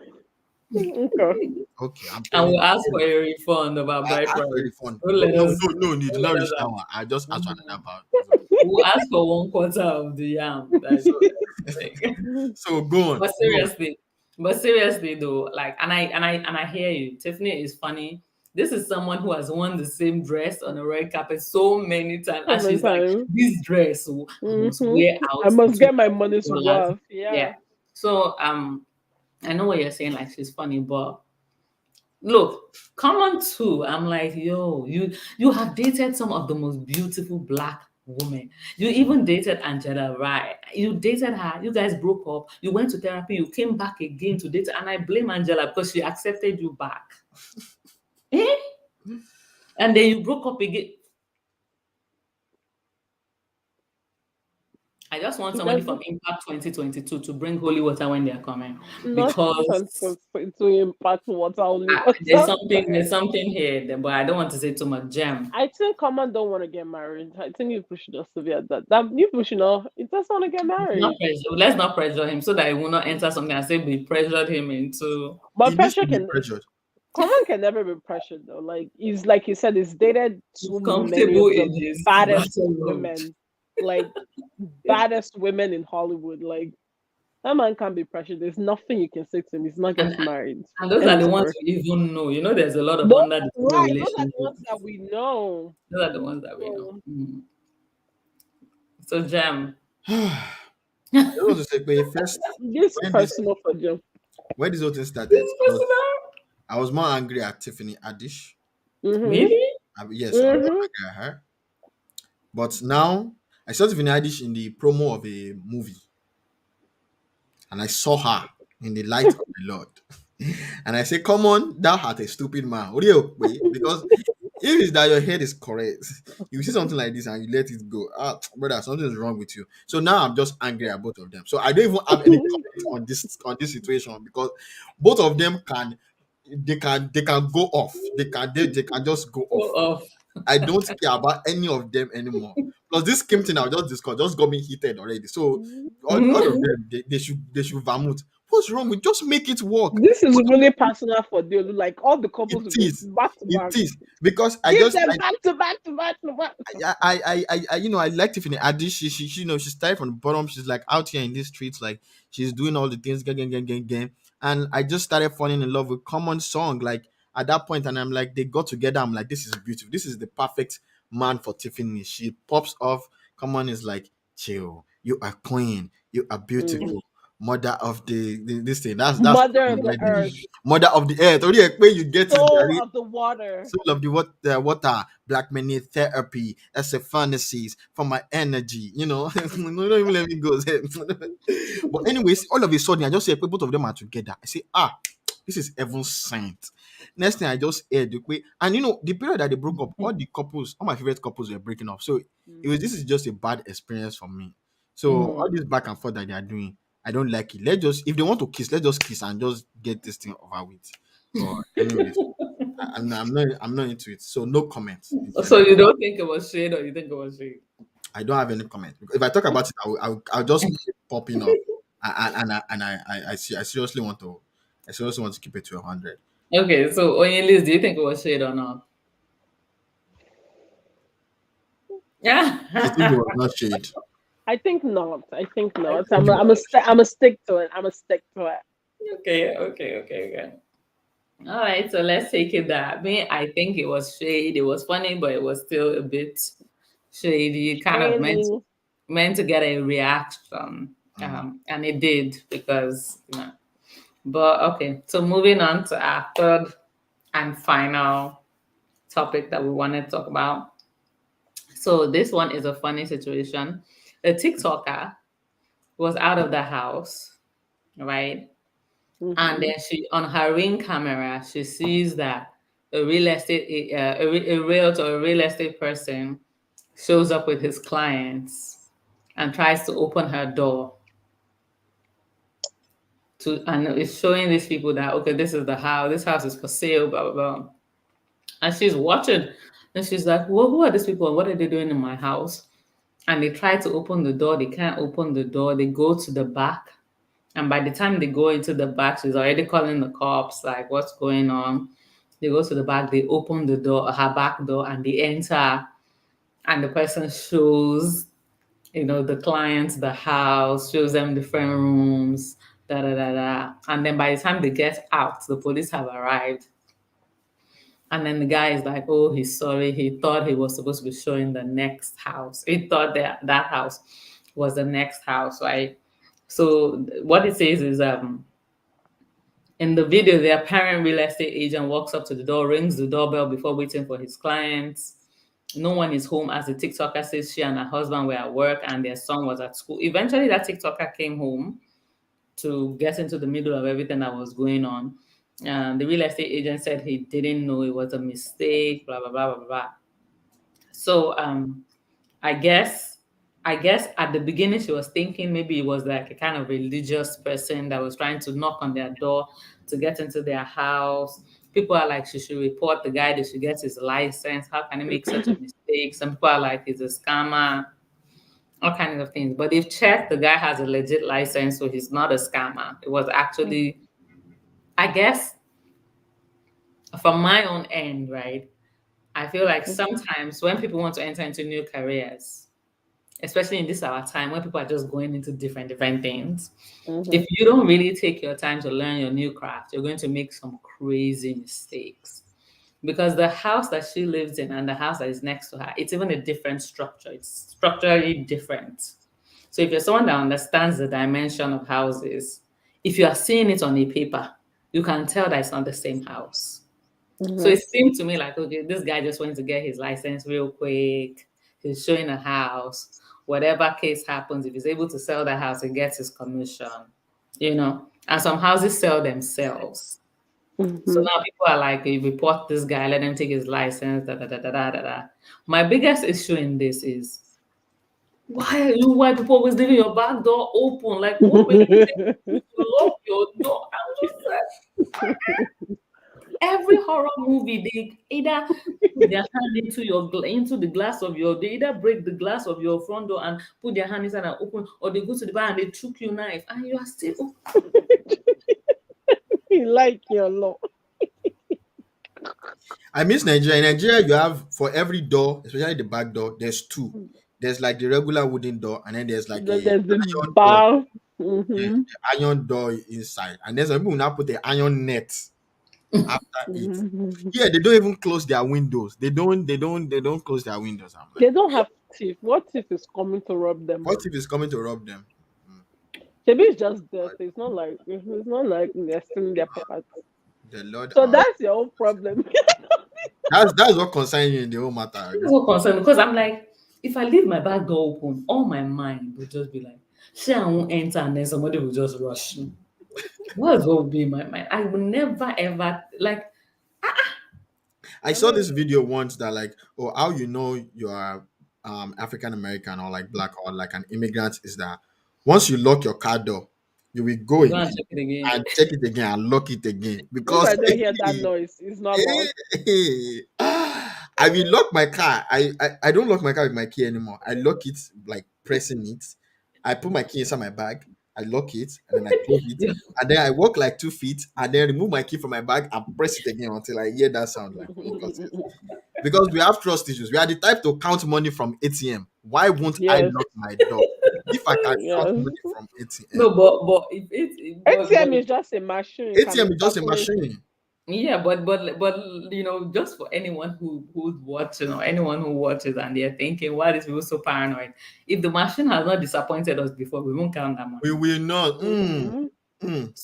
Okay. Okay, I'm And telling we'll you. ask for a refund of our I bride asked for a price. refund. Don't No, let no, us. no, no, you did Don't not let reach us that ask. one. I just asked for Mhm. another vow. We'll ask for 1/4 of the yam. That's all. So go on. But Go on. seriously, but seriously though, like, and I hear you. Tiffany is funny. This is someone who has worn the same dress on the red carpet so many times, So and many she's like, times. "This dress, I must Hmm. wear I out must to get my money's dollars." worth. Yeah. Yeah. So I know what you're saying. Like she's funny, but look, come on too. I'm like, yo, you have dated some of the most beautiful black women. You even dated Angela, right? You dated her. You guys broke up. You went to therapy. You came back again to date her. And I blame Angela because she accepted you back. Eh? And then you broke up again. I just want It somebody from doesn't Impact 2022 to bring holy water when they're coming not because to impact water only there's water. something here, but I don't want to say too much. Gem. I think common don't want to get married. I think you push just to be at that. That you push, he just want to get Not married. pressure. Let's not pressure him so that he will not enter something and say we pressured him into. He But needs pressure to be can pressured. common can never be pressured though. Like he's like he said, he's dated too His many comfortable of the ages. baddest That's all. women, like baddest women in Hollywood. Like that man can't be pressured. There's nothing you can say to him. He's not And getting married. and those are End the ones story. we even know. There's a lot of Those under the table right, those are the ones relationships. that we know. Those are the ones that we know. So So Jam. I just want to say, but first, this when this personal for you. when this whole thing started, This personal. I was more angry at Tiffany Haddish. Mm-hmm. Really? Yes, I was more Mm-hmm. angry at her. But now I saw Tiffany Haddish in the promo of a movie, and I saw her in the light of the Lord. And I say, come on, thou art a stupid man. What do you wait? Because if it's that your head is correct, you see something like this and you let it go. Ah, brother, something is wrong with you. So now I'm just angry at both of them. So I don't even have any comment on this situation because both of them can go off. They can just go Go off. off. I don't care about any of them anymore. Because this Kim thing I just discussed just got me heated already. So all of them they should vomit. What's wrong with just make it work? This is really personal for Adeolu. Like all the It couples will be is. back to It back. is. Because Give them back to back to back to back. you know, I like Tiffany Adi. She you know, she started from the bottom. She's like out here in these streets, like she's doing all the things, gang. And I just started falling in love with Common Song, like at that point, and I'm like, they got together. I'm like, this is beautiful. This is the perfect man for Tiffany. She pops off. Common is like, chill. You are queen. You are Mm. beautiful. Mother of this thing. That's Mother of the earth, mother of the earth. Only way you get it, soul Gary. of the water. Soul of the water, black many therapy, as a fantasies for my energy, you know. Don't even let me go. But anyways, all of a sudden, I just say both of them are together. I say, this is heaven sent. Next thing I just heard the way, and you know, the period that they broke up, all the couples, all my favorite couples were breaking up. So this is just a bad experience for me. So all this back and forth that they are doing, I don't like it. Let's just, if they want to kiss, let's just kiss and just get this thing over with. But anyways. I'm not into it. So no comments. So you don't think it was shade, or you think it was shade? I don't have any comment. If I talk about it, I'll just keep popping up. I seriously want to keep it to 100. Okay, so Oyin-Liz, do you think it was shade or not? Yeah. She think it was not shade. I think not. I think not. I'm a stick to it. I'm a stick to it. Okay. All right, so let's take it that. I think it was shade. It was funny, but it was still a bit shady. Kind of Really? meant to get a reaction, and it did because you know. But okay, so moving on to our third and final topic that we want to talk about. So this one is a funny situation. A TikToker was out of the house, right? And then she, on her ring camera, she sees that a real estate, a realtor, a real estate person shows up with his clients and tries to open her door and it's showing these people that, okay, this is the house, this house is for sale, blah, blah, blah. And she's watching and she's like, well, who are these people and what are they doing in my house? And they try to open the door, they can't open the door, they go to the back. And by the time they go into the back, she's already calling the cops, like, what's going on? They go to the back, they open the door, her back door, and they enter. And the person shows, you know, the clients the house, shows them different rooms, da da da da. And then by the time they get out, the police have arrived. And then the guy is like, oh, he's sorry. He thought he was supposed to be showing the next house. He thought that house was the next house, right? So what it says is in the video, the apparent real estate agent walks up to the door, rings the doorbell before waiting for his clients. No one is home, as the TikToker says she and her husband were at work and their son was at school. Eventually, that TikToker came home to get into the middle of everything that was going on. The real estate agent said he didn't know it was a mistake, blah, blah, blah, blah, blah. So I guess at the beginning she was thinking maybe it was like a kind of religious person that was trying to knock on their door to get into their house. People are like, she should report the guy, they should get his license. How can he make such a mistake? Some people are like, he's a scammer, all kinds of things. But they've checked, the guy has a legit license, so he's not a scammer. It was actually, I guess, from my own end, right? I feel like sometimes when people want to enter into new careers, especially in this our time when people are just going into different things, if you don't really take your time to learn your new craft, you're going to make some crazy mistakes. Because the house that she lives in and the house that is next to her, it's even a different structure. It's structurally different. So if you're someone that understands the dimension of houses, if you are seeing it on a paper, you can tell that it's not the same house. So it seemed to me like, okay, this guy just went to get his license real quick. He's showing a house. Whatever case happens, if he's able to sell the house, he gets his commission, you know. And some houses sell themselves. So Mm-hmm. now people are like, you report this guy, let him take his license, da da da da da da. Da. My biggest issue in this is, why are you white people always leaving your back door open? Like, what makes you think you need to lock your door? I'm just like, every horror movie, they either put their hand into into the glass of your, they either break the glass of your front door and put their hand inside and open, or they go to the bar and they chook you knife, and you are still open. You like your law. I miss Nigeria. In Nigeria, you have for every door, especially the back door, there's two. There's like the regular wooden door, and then there's like a There's the iron door. bar. Yeah, Mm-hmm. the iron door inside, and then some people will now put the iron net after it. Mm-hmm. Yeah, they don't even close their windows. They don't. They don't. They don't close their windows. I'm like, They don't have teeth. What teeth is coming to rob them? what if it's coming to rob them? Maybe it's just dirty. It's not like they're stealing their property. The Lord. So that's your own problem. That's what concerns you in the whole matter. I'm so concerned because I'm like, if I leave my back door open, all my mind will just be like, "Shit, I won't enter," and then somebody will just rush me. What will be in my mind? I will never ever like. I saw this video once that like, oh, how you know you are African American or like black or like an immigrant is that once you lock your car door, you will go Go and again check it again. and check it again and lock it again If because I don't hear that noise, it's not loud. I will lock my car. I don't lock my car with my key anymore. I lock it like pressing it. I put my key inside my bag. I lock it and then I close it. And then I walk like 2 feet and then remove my key from my bag and press it again until I hear that sound like, oh, got it. Because we have trust issues. We are the type to count money from ATM. Why won't I Yes. lock my door? If I can Yes. count money from ATM. No, but if it ATM is just a machine. It can ATM be is just a calculated. machine. yeah, but you know, just for anyone who's watching or anyone who watches and they're thinking, why are these people so paranoid? If the machine has not disappointed us before, we won't count that money. We will not. Mhm.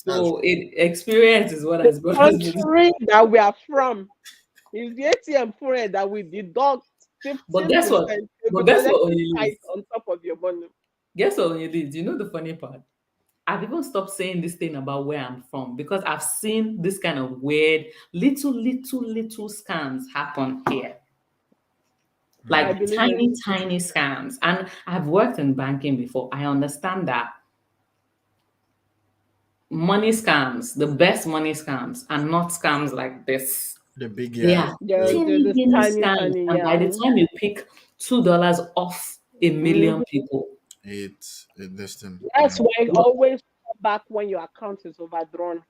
That's So experience is what has brought us to this. Country that we are from is the ATM full that we deduct But guess what? 15% But guess what, economically Oyin-Liz? tight on top of your money. Guess what, Oyin-Liz? You know the funny part? I've even stopped saying this thing about where I'm from because I've seen this kind of weird little scams happen here. I Like believe tiny scams. And I've worked in banking before. I understand that money scams, the best money scams, are not scams like this. the big They yeah. are They're teeny just scams. tiny, And by the yeah. time you pick $2 off a million Mhm. people, It's this thing. That's why always come back when your account is overdrawn.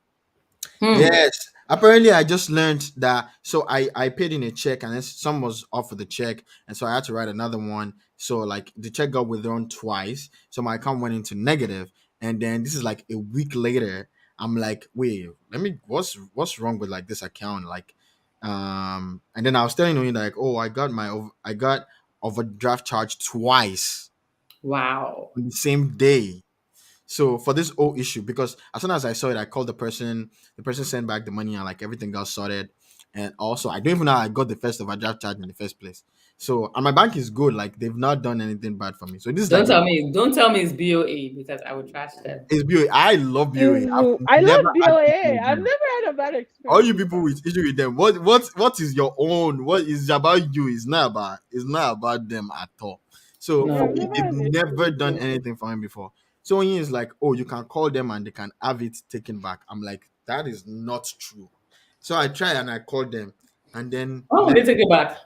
Yes. Apparently, I just learned that. So I paid in a check, and then some was off for the check, and so I had to write another one. So like the check got withdrawn twice, so my account went into negative, and then this is like a week later. I'm like, wait, let me. What's wrong with like this account? Like, and then I was telling you like, oh, I got overdraft charge twice Wow. on the same day. So for this whole issue, because as soon as I saw it, I called the person. The person sent back the money and like everything got sorted. And also, I don't even know how I got the first overdraft charge in the first place. So and my bank is good. Like they've not done anything bad for me. So this is Don't like tell me it's BOA because I would trash that. it's BOA. I love BOA. I love never had issue BOA. with I've them. never had a bad experience. All you people with issue with them. What is your own? What is about you? It's not about them at all. So No. for me, I've they've never had an never issue done with them. anything for me before. So when it's like, oh, you can call them and they can have it taken back. I'm like, that is not true. So I try and I call them, and then Oh, they take it back.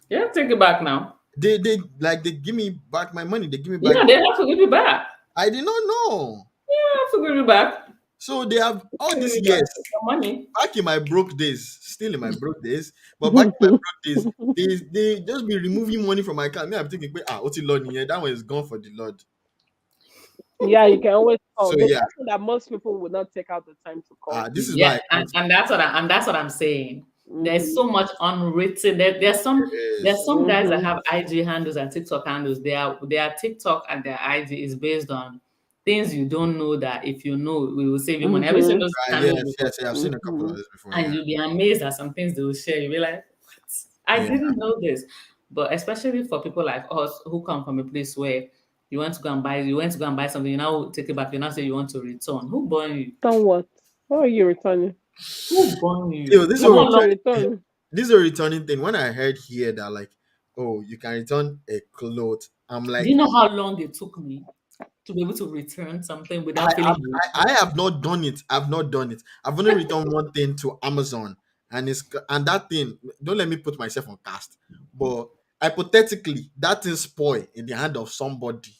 Yeah, take it back now. they give me back my money. They give me back. Yeah, they have to give you back. I did not know. They have to give you back. So they have all these Give you back years some money. back in my broke days, still in my broke days, but back in my broke days, they just be removing money from my account. Me, I'm thinking, wait, what's the Lord here? That one is gone for the Lord. Yeah, you can always call. So The yeah, person that most people would not take out the time to call. this is Yeah, why and that's what I'm saying. There's Mhm. so much unwritten. There's some guys that Mhm. have IG handles and TikTok handles. Their TikTok and their IG is based on things you don't know that if you know, we will save you money. Have you seen those handles yes, before? I've seen a couple of this before. And Yeah, you'll be amazed at some things they will share. You'll be like, what? I yeah. didn't know this. But especially for people like us who come from a place where you went to go and buy something, you now take it back, you now say you want to return. Who born you? Then what? What are you returning? Who born Yo, you? this is I a How want to long? returning return. this is a returning thing. When I heard here that like, oh, you can return a cloth, I'm Do you like, know how long it took me to be able to return something I without have feeling guilty? I have not done it. I've not done it. I've only returned one thing to Amazon, and that thing. Don't let me put myself on cast, but hypothetically, that thing spoil in the hand of somebody,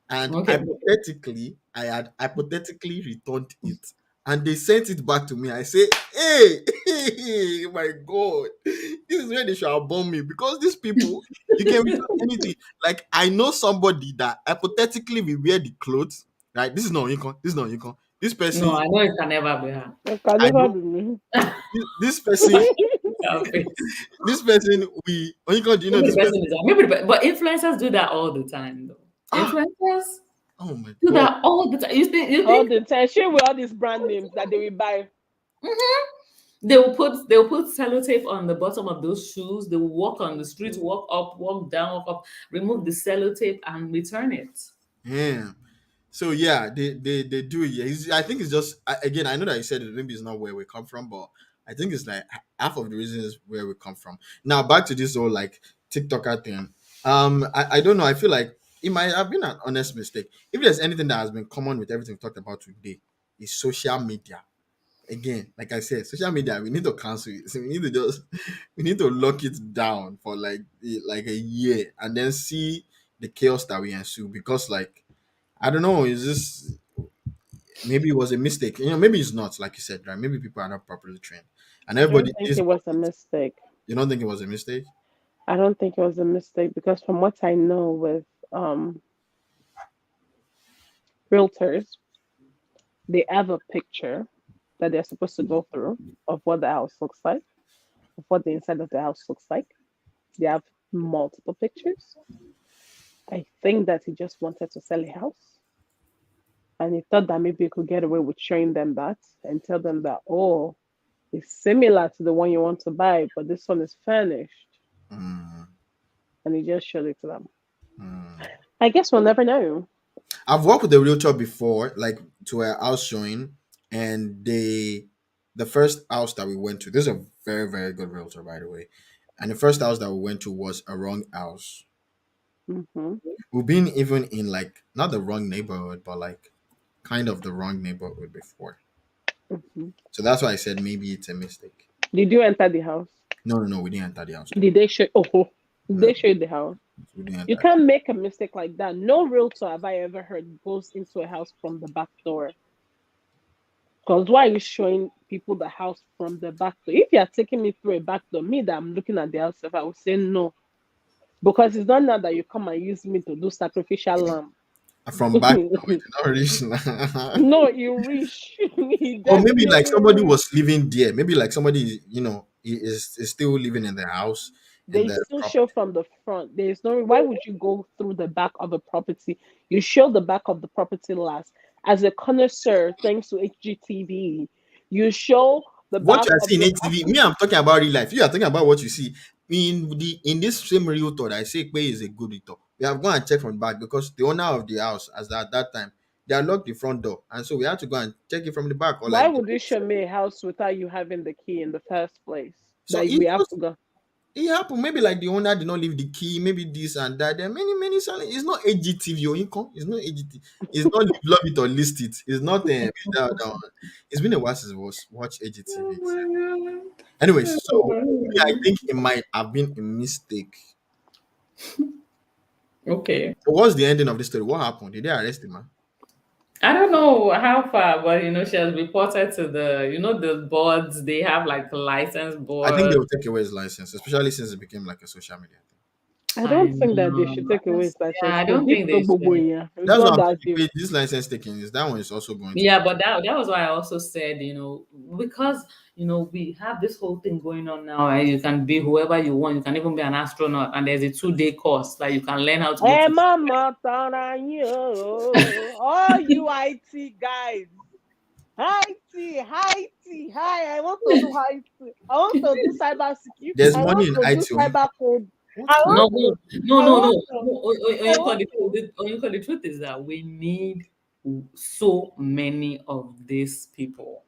and Okay. hypothetically, I had hypothetically returned it, and they sent it back to me. I say, hey, my God, this is where they should have bombed me because these people, you can return anything. Like I know somebody that hypothetically we wear the clothes, right? This is not income. This is not income. This No, person, I know it can never be her. It can I never know be me. this person, Her face. this person. We Onyeka, do you know Maybe this the person person? is maybe but influencers do that all the time though. Ah, Influencers oh my do God. that all the time. You All think the time. Share with all these brand names that they will buy. mhm. They will put sellotape on the bottom of those shoes. They will walk on the street, walk up, walk down, walk up, remove the sellotape and return it. Yeah. So yeah, they do it. Yeah, I think it's just again. I know that you said it, maybe it's not where we come from, but I think it's like half of the reason is where we come from. Now back to this whole like TikToker thing. I don't know. I feel like it might have been an honest mistake. If there's anything that has been common with everything we talked about today, is social media. Again, like I said, social media, we need to cancel it. So we need to just we need to lock it down for like a year and then see the chaos that we ensue because like I don't know. Is this maybe it was a mistake? Maybe it's not. Like you said, right? Maybe people are not properly trained, and I don't everybody think is it on was a it. mistake. You don't think it was a mistake? I don't think it was a mistake because from what I know with realtors, they have a picture that they're supposed to go through of what the house looks like, of what the inside of the house looks like. They have multiple pictures. I think that he just wanted to sell a house and he thought that maybe he could get away with showing them that and tell them that, oh, it's similar to the one you want to buy, but this one is furnished. Mm, And he just showed it to them. mm. I guess we'll never know. I've worked with a realtor before, like to a house showing, and the first house that we went to. This is a very very good realtor, by the way. And the first house that we went to was a wrong house. Hmm. We've been even in like not the wrong neighborhood, but like kind of the wrong neighborhood before. Hmm. So that's why I said maybe it's a mistake. Did you enter the house? No, no, no, we didn't enter the house. Did they show? Oh, did No, they show you the house? we didn't You enter. can't make a mistake like that. No realtor have I ever heard goes into a house from the back door. Because why are you showing people the house from the back door? If you are taking me through a back door, me that I'm looking at the house, if I would say no. Because it's not now that you come and use me to do sacrificial lamb. From back, no, we did not reach. No, you reach. He Or maybe like definitely somebody reach. was living there. Maybe like somebody, is still living in the house in They the still show property. from the front. There is no why would you go through the back of a property? You show the back of the property last. As a connoisseur, thanks to HGTV, you show the What back you are of seeing the in HTV, me, I'm talking about real life. You are talking about what you see in this same realtor that I say Pay is a good realtor. We have gone and checked from the back because the owner of the house, at that time, they had locked the front door, and so we had to go and check it from the back or why like. would you show me a house without you having the key in the first place? So That we have to go. it happened. Maybe like the owner did not leave the key. Maybe this and that. There are many selling. It's not AGTV or income. It's not AGT. It's not love it or list it. It's not that one. It's been a while since we watched Oh AGTV. my Anyways, so me, I god. think it might have been a mistake. Okay. So what's the ending of the story? What happened? Did they arrest him, man? I don't know how far, but she has reported to the boards. They have like license I think they board. will take away his license, especially since it became like a social media thing. I I don't think that they know. should take away his Yeah, license I because don't if think no they gbogbo should. yẹn, it's That's what not I'm that thinking. deep. Wait, this license taking is that one is also going to. Yeah, but that was why I also said, because we have this whole thing going on now, and you can be whoever you want. You can even be an astronaut, and there's a 2-day course that you can learn how to go Ẹ to. má mọ tanra yín o. All you IT guys. Hi. I want to do IT. I want to do cyber security. There's I money want in to do IT. cyber code. What? I No, want to. no, I no, want no. to. I Oyinka, want to. the truth is that we need so many of these people.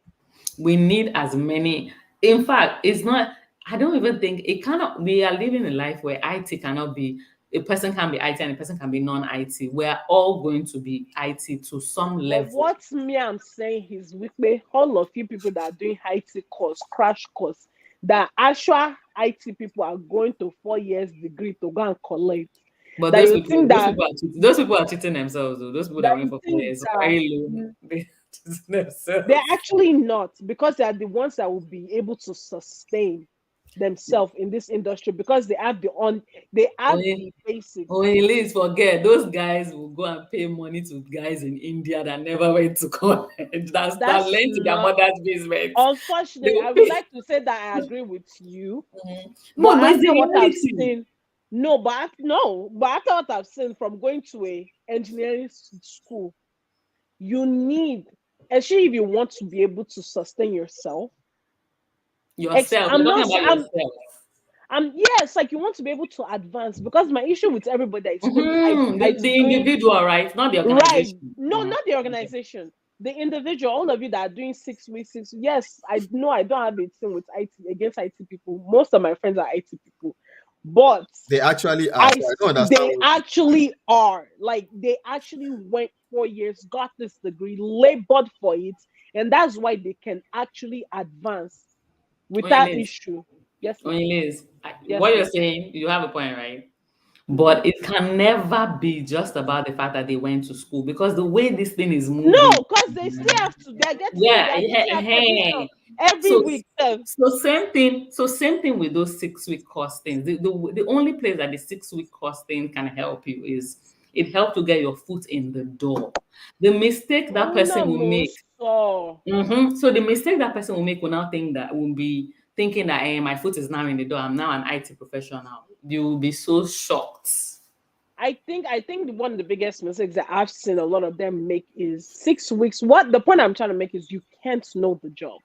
We need as many. In fact, it's not. I don't even think it cannot. We are living a life where IT cannot be. A person can be IT and a person can be non-IT. We are all going to be IT to some But level. what me I'm saying is with me, all of you people that are doing IT course, crash course, that actual IT people are going to 4 years degree to go and collect. But That you think that those people are cheating themselves. Though. Those people that that went you for four think years that very low. They cheating they're themselves. actually not, because they are the ones that will be able to sustain themselves in this industry, because they have Only the basics. Oyin-Liz, forget those guys will go and pay money to guys in India that never went to college. That That's learned to their not, mother's basement. They unfortunately, will I would pay. like to say that I agree with you, but No, but it's the after what I've reality. seen, no, but after what I've seen from going to a engineering school, you need, especially if you want to be able to sustain yourself. Yourself. You're I'm talking not. about yourself. Yes, like you want to be able to advance, because my issue with everybody that is doing The doing individual, right? Not the right. organization. No, Oh, not the okay. organization. The individual, all of you that are doing 6 weeks, yes, I know I don't have a thing with IT against IT people. Most of my friends are IT people, but They actually are. So I don't understand. they actually are, like, they actually went 4 years, got this degree, labored for it, and that's why they can actually advance without Oyin-Liz, issue. Yes, ma'am. Oyin-Liz, Yes, what you're ma'am. saying, you have a point, right? Mhm. But it can never be just about the fact that they went to school because the way this thing is No, moving. because they still have to. They Yeah, are yeah, getting accreditation hey. every So week. same thing with those 6 week course things. The only place that the 6 week course thing can help you is it helps to get your foot in the door. The mistake that person No, will no, make. so So the mistake that person will make will now think that will be thinking that my foot is now in the door. I'm now an IT professional. You will be so shocked. I think one of the biggest mistakes that I've seen a lot of them make is 6 weeks. What the point I'm trying to make is you can't know the job.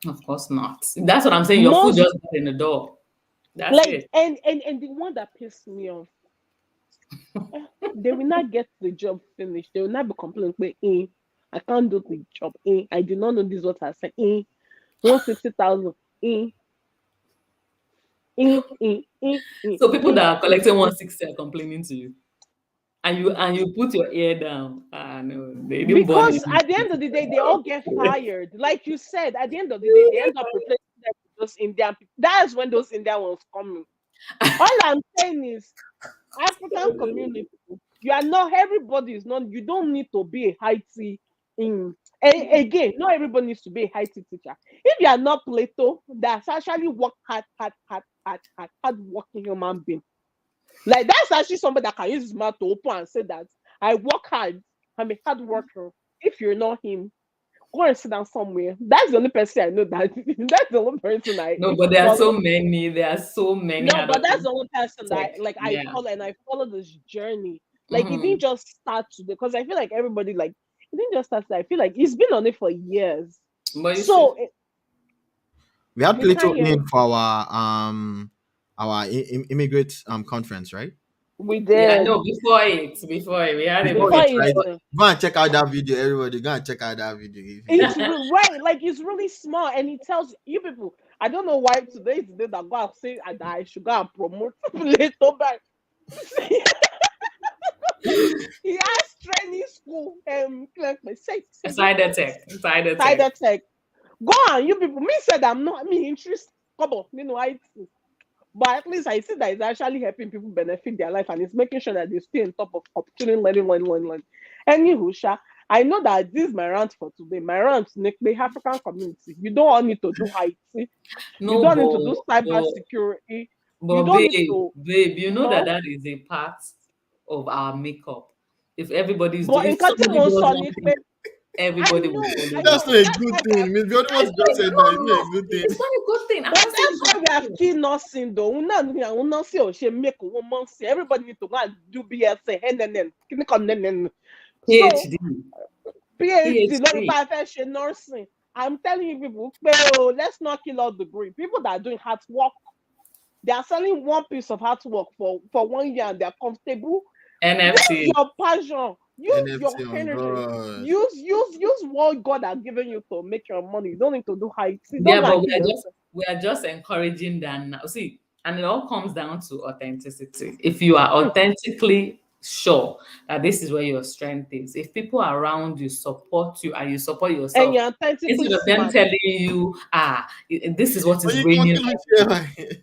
Of course not. That's what I'm saying. Your foot Most, just got in the door. That's like, it. and the one that pissed me off, they will not get the job finished. They will not be complaining, I can't do the job. I did not know this is what I said. 160,000. So people that are collecting 160 are complaining to you. And you put your ear down. Ah no, they didn't burn Because it. at the end of the day, they all get fired. Like you said, at the end of the day, they end up replacing them with those Indian people. That's when those Indian ones come in. All I'm saying is, African community, you are not, everybody is not, you don't need to be a high T in. Again, not everybody needs to be a high T teacher. If you are not Plato, that's actually work hard working human being. Like, that's actually somebody that can use his mouth to open and say that I work hard, I'm a hard worker. If you're not him, go and sit down somewhere. That's the only person I know that that's the only person I No, but there are so follow. many. There are so many No, hard but that's working the only person that tech. I Yeah. follow, and I follow this journey. Like, it didn't hmm just start today, because I feel like everybody, like, it didn't just start today. I feel like it's been on it for years. But you should. So We had we can't Plato hear in for our immigrant conference, right? we Yeah, did no, before it, we had it Before before it, before. it. right? Go and check out that video, everybody. Go and check out that video. It's right, like, it's really small, and it tells you people. I don't know why today is the day that God say that I should go and promote Plato back. He has training school, like, say the Cider tech. Cider tech. cyber tech. Go on, you people. Me said I'm not me interest. Come on, IT. But at least I see that it's actually helping people benefit their life, and it's making sure that they stay on top of opportunity learning. Anywho, Sha, I know that this is my rant for today. My rant, Nick, the African community. You don't all need to do IT. You No, don't need to do cyber but security. You but don't need to. babe, you know that No, that is a part of our makeup. If everybody's but doing, in if somebody Katimo does son, one thing, everybody will I follow That's know. not a them. That's good why we thing. have. Maybe what That's you why just we said have. now is No, not a no, good thing. it's not a good thing. I'm But not saying that's it's a why we good have thing. key nursing though. We not see or she make a woman see. Everybody need to go and do BSc, NNN. So PhD, PhD, not PhD. profession nursing. I'm telling you people, well, let's not kill out the brain. People that are doing hard work, they are selling one piece of hard work for 1 year and they're comfortable. This is NFT. your passion. Use your NFT on energy. God. Use what God has given you to make your money. You don't need to do high. See, don't Yeah, go but and kill yourself. we are just encouraging that now. See, and it all comes down to authenticity. If you are Hmm. authentically sure that this is where your strength is, if people around you support you and you support And yourself, you're authentically instead of them smart. telling you, this is what Oh, is you can't raining. kill him, share.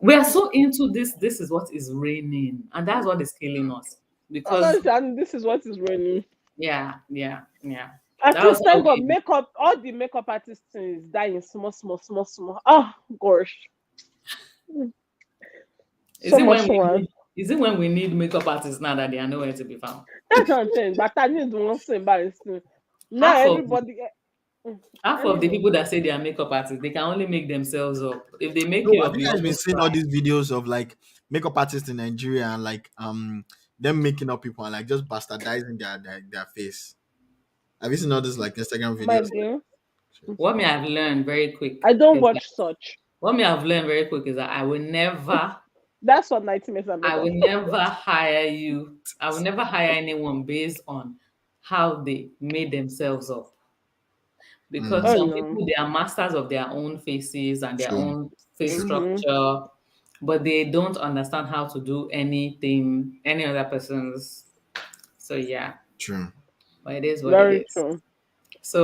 We are so into this is what is raining, and that's what is killing us. Because And this is what is raining. yeah. At That was least how thank God, we makeup, all the makeup artists is dying small. Oh gosh, is so it when much we one. need is it when we need makeup artists now that they are nowhere to be found? That's what I'm saying. But I need one thing, but it's now Half of everybody. half of the Anyway, people that say they are makeup artists, they can only make themselves up. If they make No, you have up, you you guys been almost seeing all cry. these videos of like makeup artists in Nigeria and like them making up people and like just bastardizing their face? Have you seen all these like Instagram my videos? dear, What me I've learned very I quick don't is that watch such. what me I've learned very quick is that That's what 90 minutes and I makeup. will never hire you. I will never hire anyone based on how they made themselves up. Because Oh Mm, some no. people they are masters of their own faces and their true, own face true. Mm-hmm. structure, but they don't understand how to do anything any other person's. So yeah, True. but it is what it Very is. true.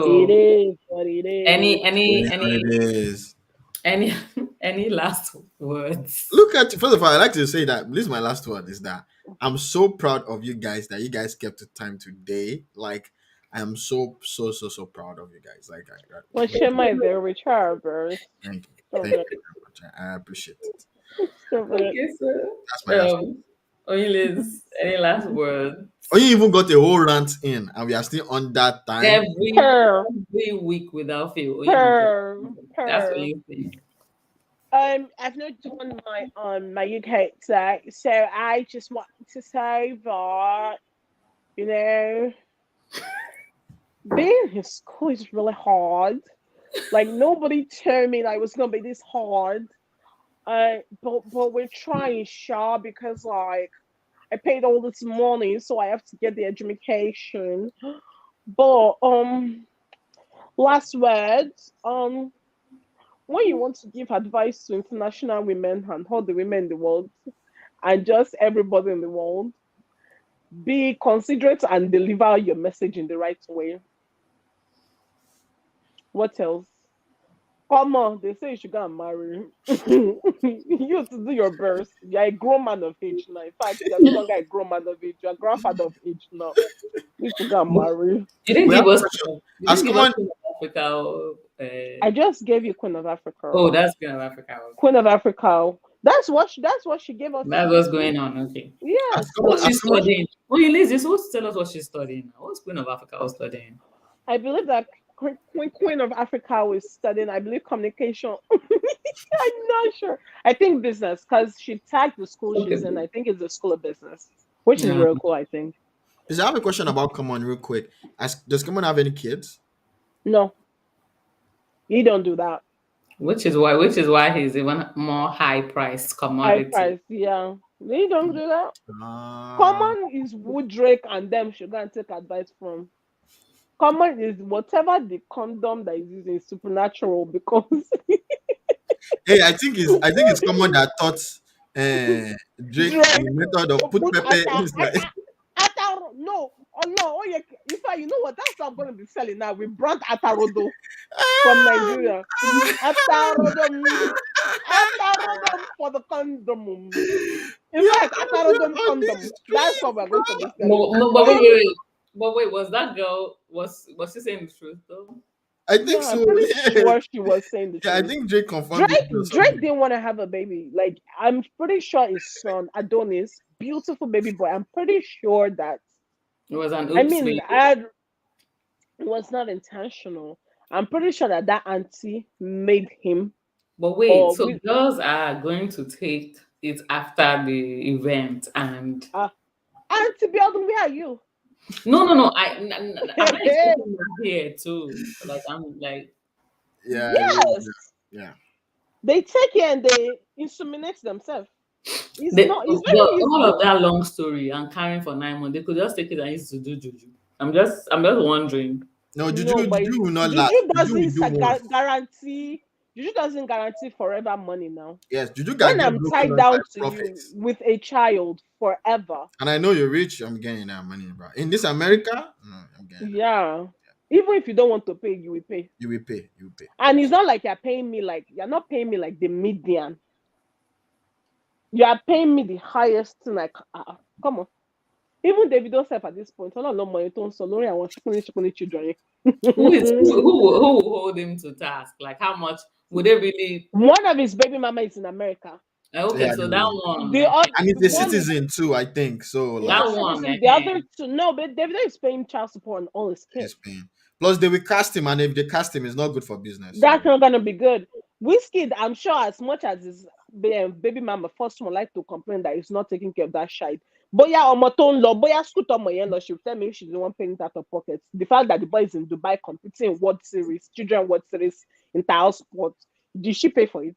It So is what it any is. It any is what it any is. any any last words? Look at first of all, I like to say that this is my last word is that I'm so proud of you guys that you guys kept the time today. Like I am so proud of you guys. Like Well, share my very rich harbors. thank you, Stop thank it. you very much. I appreciate it. Stop it. Okay, so That's my last. Oyin-Liz, any last words? Oh, you even got a whole rant in, and we are still on that time. Per, Every week without fail, Oyin will that's what per. you think. I've not done my my UK tag, so I just want to say that you know being in school is really hard. Like nobody told me that it was gonna be this hard. But we're trying, Shaw, because like I paid all this money, so I have to get the education. But last words. When you want to give advice to international women and all the women in the world and just everybody in the world, be considerate and deliver your message in the right way. What else? Come on, they say you should go and marry. You have to do your best. You're a grown man of age now. In fact, you're no longer a grown man of age, you're a grandfather of age now. You need to go and marry. We have a question. You As didn't give us common, Queen of Africa. I just gave you Queen of Africa. Oh, that's Queen of Africa. Queen of Africa. That's what she gave us in That's what's history. going on. Okay. Yes. What's she as common. studying? Oh, you lazy. So what's tell us what she's studying now? What's Queen of Africa was studying? I believe that Queen of Africa was studying, I believe, communication. I'm not sure. I think business, because she tagged the school Okay. she's in. I think it's the School of Business, which is Yeah. real cool, I think. Is I have a question about Common real quick. Does Common have any kids? No, you don't do that. Which is why he's even more high priced High commodity. price, yeah. You don't do that. Uh, Common is Wood Drake and them should go and take advice from. Common is whatever the condom that is using is supernatural because hey, I think it's Common that taught Drake Drake the method of put put pepper inside. no, oh no, oh yeah. In fact, you know what? That's what I'm gonna be selling now. We brought Atarodo from Nigeria. Atarodom, Atarodom for the condom. In Yeah, fact, Atarodom condom. That's what we're going to be selling. But wait, was that girl was she saying the truth though? I think Yeah, I'm so. pretty Yeah. sure she was saying the Yeah, I truth. think Drake confirmed it Drake, or Drake something. didn't want to have a baby. Like, I'm pretty sure his son Adonis, beautiful baby boy. I'm pretty sure that. It was an I oops mean, baby. it was not intentional. I'm pretty sure that auntie made him. But wait, Or so we, girls are going to take it after the event and Auntie Biodun, where are you? no, I'm not expecting that here too. Like I'm like Yeah, Yes, yeah. they take it and they inseminate themselves. It's They, not. It's but very all easy. of that long story and carrying for 9 months, they could just take it and use to do juju. I'm just wondering. No, No, but Juju will not last. Juju Juju will doesn't do once. guarantee. Juju doesn't guarantee forever money now. Yes, Juju got When get I'm broken tied off by down to you profits. with a child forever, And I know you're rich. I'm getting that money, bro. In this America, no, I'm getting that. yeah. Even if you don't want to pay, you will pay. You will pay. You will pay. And it's not like you're not paying me like the median. You are paying me the highest thing. Like, come on. Even Davido self at this point, I don't know money. Don't so Lori, I want shikuni children. Who will hold him to task? Like how much would they really? One of his baby mama is in America. Okay, Yeah, so that no. one, The I other think And he's a one is citizen too, I think. So is like a that one, citizen. The other two, no, but Davido is paying child support on all his kids. he's paying. Plus they will cast him, and if they cast him, it's not good for business. So That's not gonna be good. Whiskey, I'm sure, as much as his baby mama first one like to complain that he's not taking care of that child. Boya omoton law, boya scooter moyen she'll tell me she's the one paying it out of pocket. The fact that the boy is in Dubai competing in World Series, children World Series in tile sports, did she pay for it?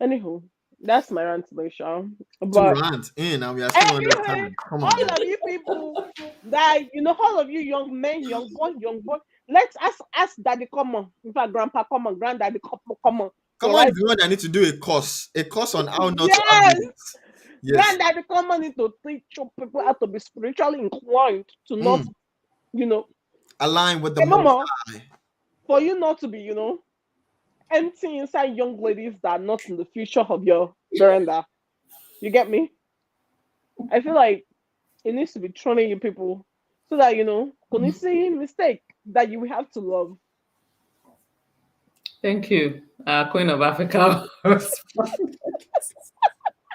Anywho, that's my rant, Maisha. two But rants in, and we are still on the anyway, time. Come on, all man. of you people that all of you young men, young boy, let's ask daddy come on. In fact, grandpa come on, granddaddy come on. Come So on, right, if you want, I need to do a course on how not to have yes, limits. Yes. granddaddy come on need to teach you people how to be spiritually inclined to not, Mm. you know, Align with the hey, most mama, high. for you not to be, empty inside young ladies that are not in the future of your veranda. You get me? I feel like it needs to be training you people so that when you see mistake that you will have to love. thank you, Queen of Africa.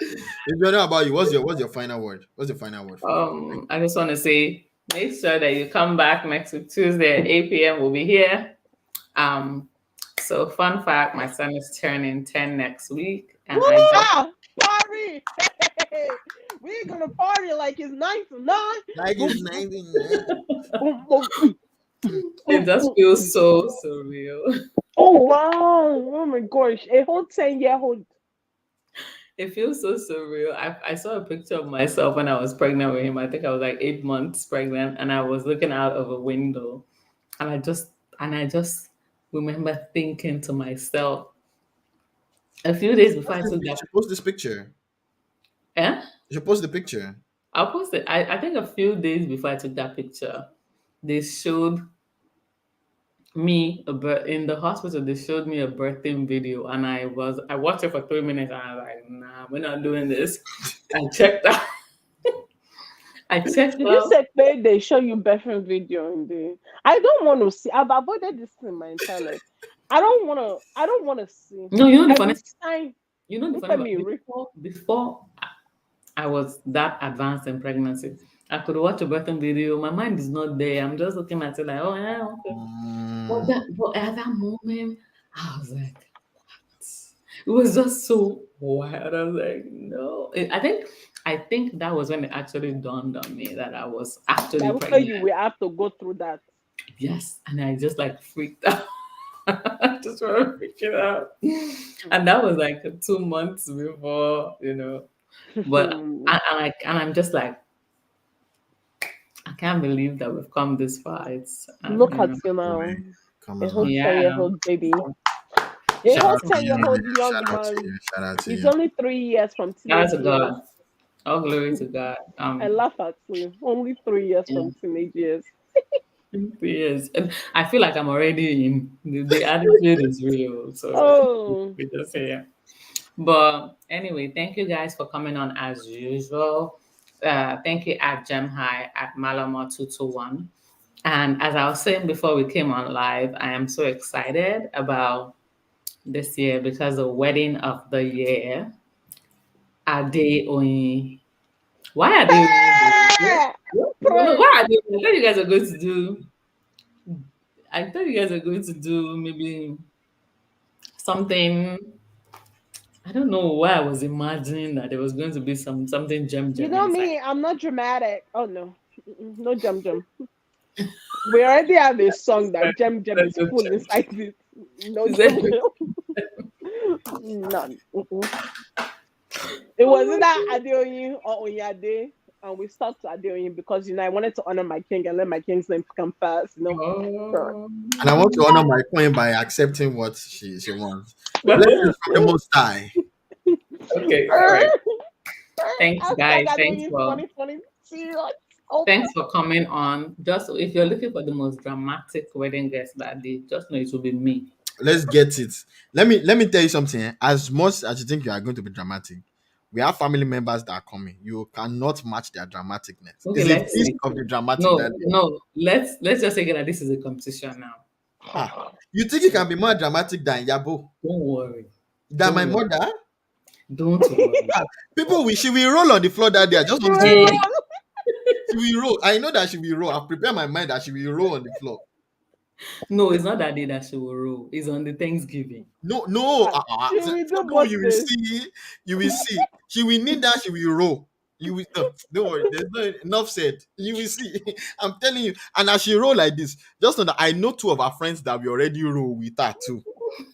If you know about you, what's your final word? What's your final word for like, I just want to say, make sure that you come back next week Tuesday at 8 p.m. We'll be here. So fun fact, my son is turning 10 next week, and I just Party! We're gonna party like it's 9 to 9. it's 99? Boom, boom, it just feels so surreal. Oh wow! Oh my gosh! A whole 10-year-old. It feels so surreal. I saw a picture of myself when I was pregnant with him. I think I was like 8 months pregnant, and I was looking out of a window, and I just remember thinking to myself a few days before I took You that. should post this picture. Eh? You should post the picture. I'll post it. I think a few days before I took that picture, they showed me in the hospital. They showed me a birthing video, and I watched it for 3 minutes, and I was like, nah, we're not doing this. I checked out. I checked Did you out. say they show you birthing video in the? I don't want to see. I've avoided this in my entire life. I don't want to. I don't want to see. No, you know the I funny. will sign. You know the Look funny. at me, Before I was that advanced in pregnancy, I could watch a birthing video. My mind is not there. I'm just looking at it like, oh yeah, okay. But at that moment, I was like, it was just so wild. I was like, no. I think that was when it actually dawned on me that I was actually I will tell pregnant. you, we have to go through that. Yes, and I just like freaked out. I just want to freak it out. And that was like 2 months before, But I'm just like, I can't believe that we've come this far. It's Look at you now, Boy, come a on. whole Yeah. 10-year-old baby, a Shout whole out to you. 10-year-old young Shout out to man. you. Shout out to He's you. only 3 years from Shout out teenage to years. God. All glory to God. I laugh at you. Only 3 years Yeah. from teenage years. Yes, and I feel like I'm already in. The attitude is real. So Oh, we just here. But anyway, thank you guys for coming on as usual. Thank you at Gem High at Malama221. And as I was saying before we came on live, I am so excited about this year because the wedding of the year, Adeolu Oyin. Why are they? Why are they? I thought you guys are going to do. I thought you guys are going to do maybe something. I don't know why I was imagining that there was going to be something gem you gem know inside. me, I'm not dramatic. Oh no, no jump jump. We already have a song that jam jam is full inside it. No Is that- jam jam. None. It was either Adeolu or Oyade, and we stuck to Adeolu because I wanted to honor my king and let my king's name come first. So, Oh. And I want to honor my queen by accepting what she wants. Blessings from the Most High. Okay, all right. Thanks, hashtag guys. Adeolu 2022. Oh, Thanks for coming on. Just if you're looking for the most dramatic wedding guest that day, just know it will be me. Let's get it. Let me tell you something. As much as you think you are going to be dramatic, we have family members that are coming. You cannot match their dramaticness. Okay, It's a let's piece see. of the dramatic No, that they no. Let's just say that this is a competition now. ah. You think you can be more dramatic than Yabo? Don't worry. Than my Don't worry. mother? Don't worry. People she will roll on the floor that day. I just want to Eh, she will roll. I know that she will roll. I've prepared my mind that she will roll on the floor. no, it's not that day that she will roll. It's on the Thanksgiving. No. She So will do no, both you will days. see. You will see. She will need that. She will roll. You will. No, don't worry. There's no enough said. You will see. I'm telling you. And as she roll like this, just know that I know two of our friends that we already roll with her too.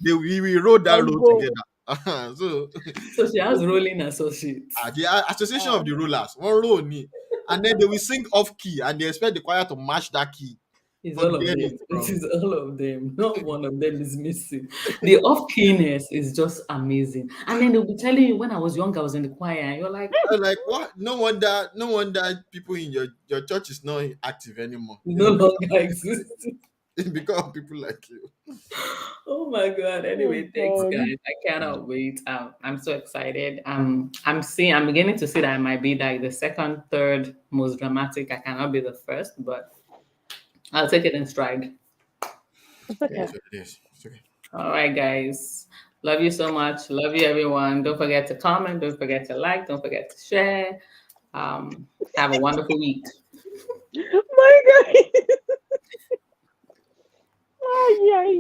We will roll that And roll go. together. So So she has rolling associates. the association of the rollers, one roll me, and then they will sing off key, and they expect the choir to match that key. It's all of Forget them. it, It bro. is all of them. Not one of them is missing. The off-keyness is just amazing. And then they'll be telling you, when I was young, I was in the choir, and you're like, I was like, what? No wonder people in your church is not active anymore. it no longer exists. It's because of people like you. Oh my God. Oh, Anyway, thanks, God. guys. I cannot wait. I'm so excited. I'm beginning to see that I might be like the second, third most dramatic. I cannot be the first, but I'll take it in stride. It's okay. That's what it is. It's okay. All right, guys. Love you so much. Love you, everyone. Don't forget to comment. Don't forget to like. Don't forget to share. Have a wonderful week. My God. Oh, yeah.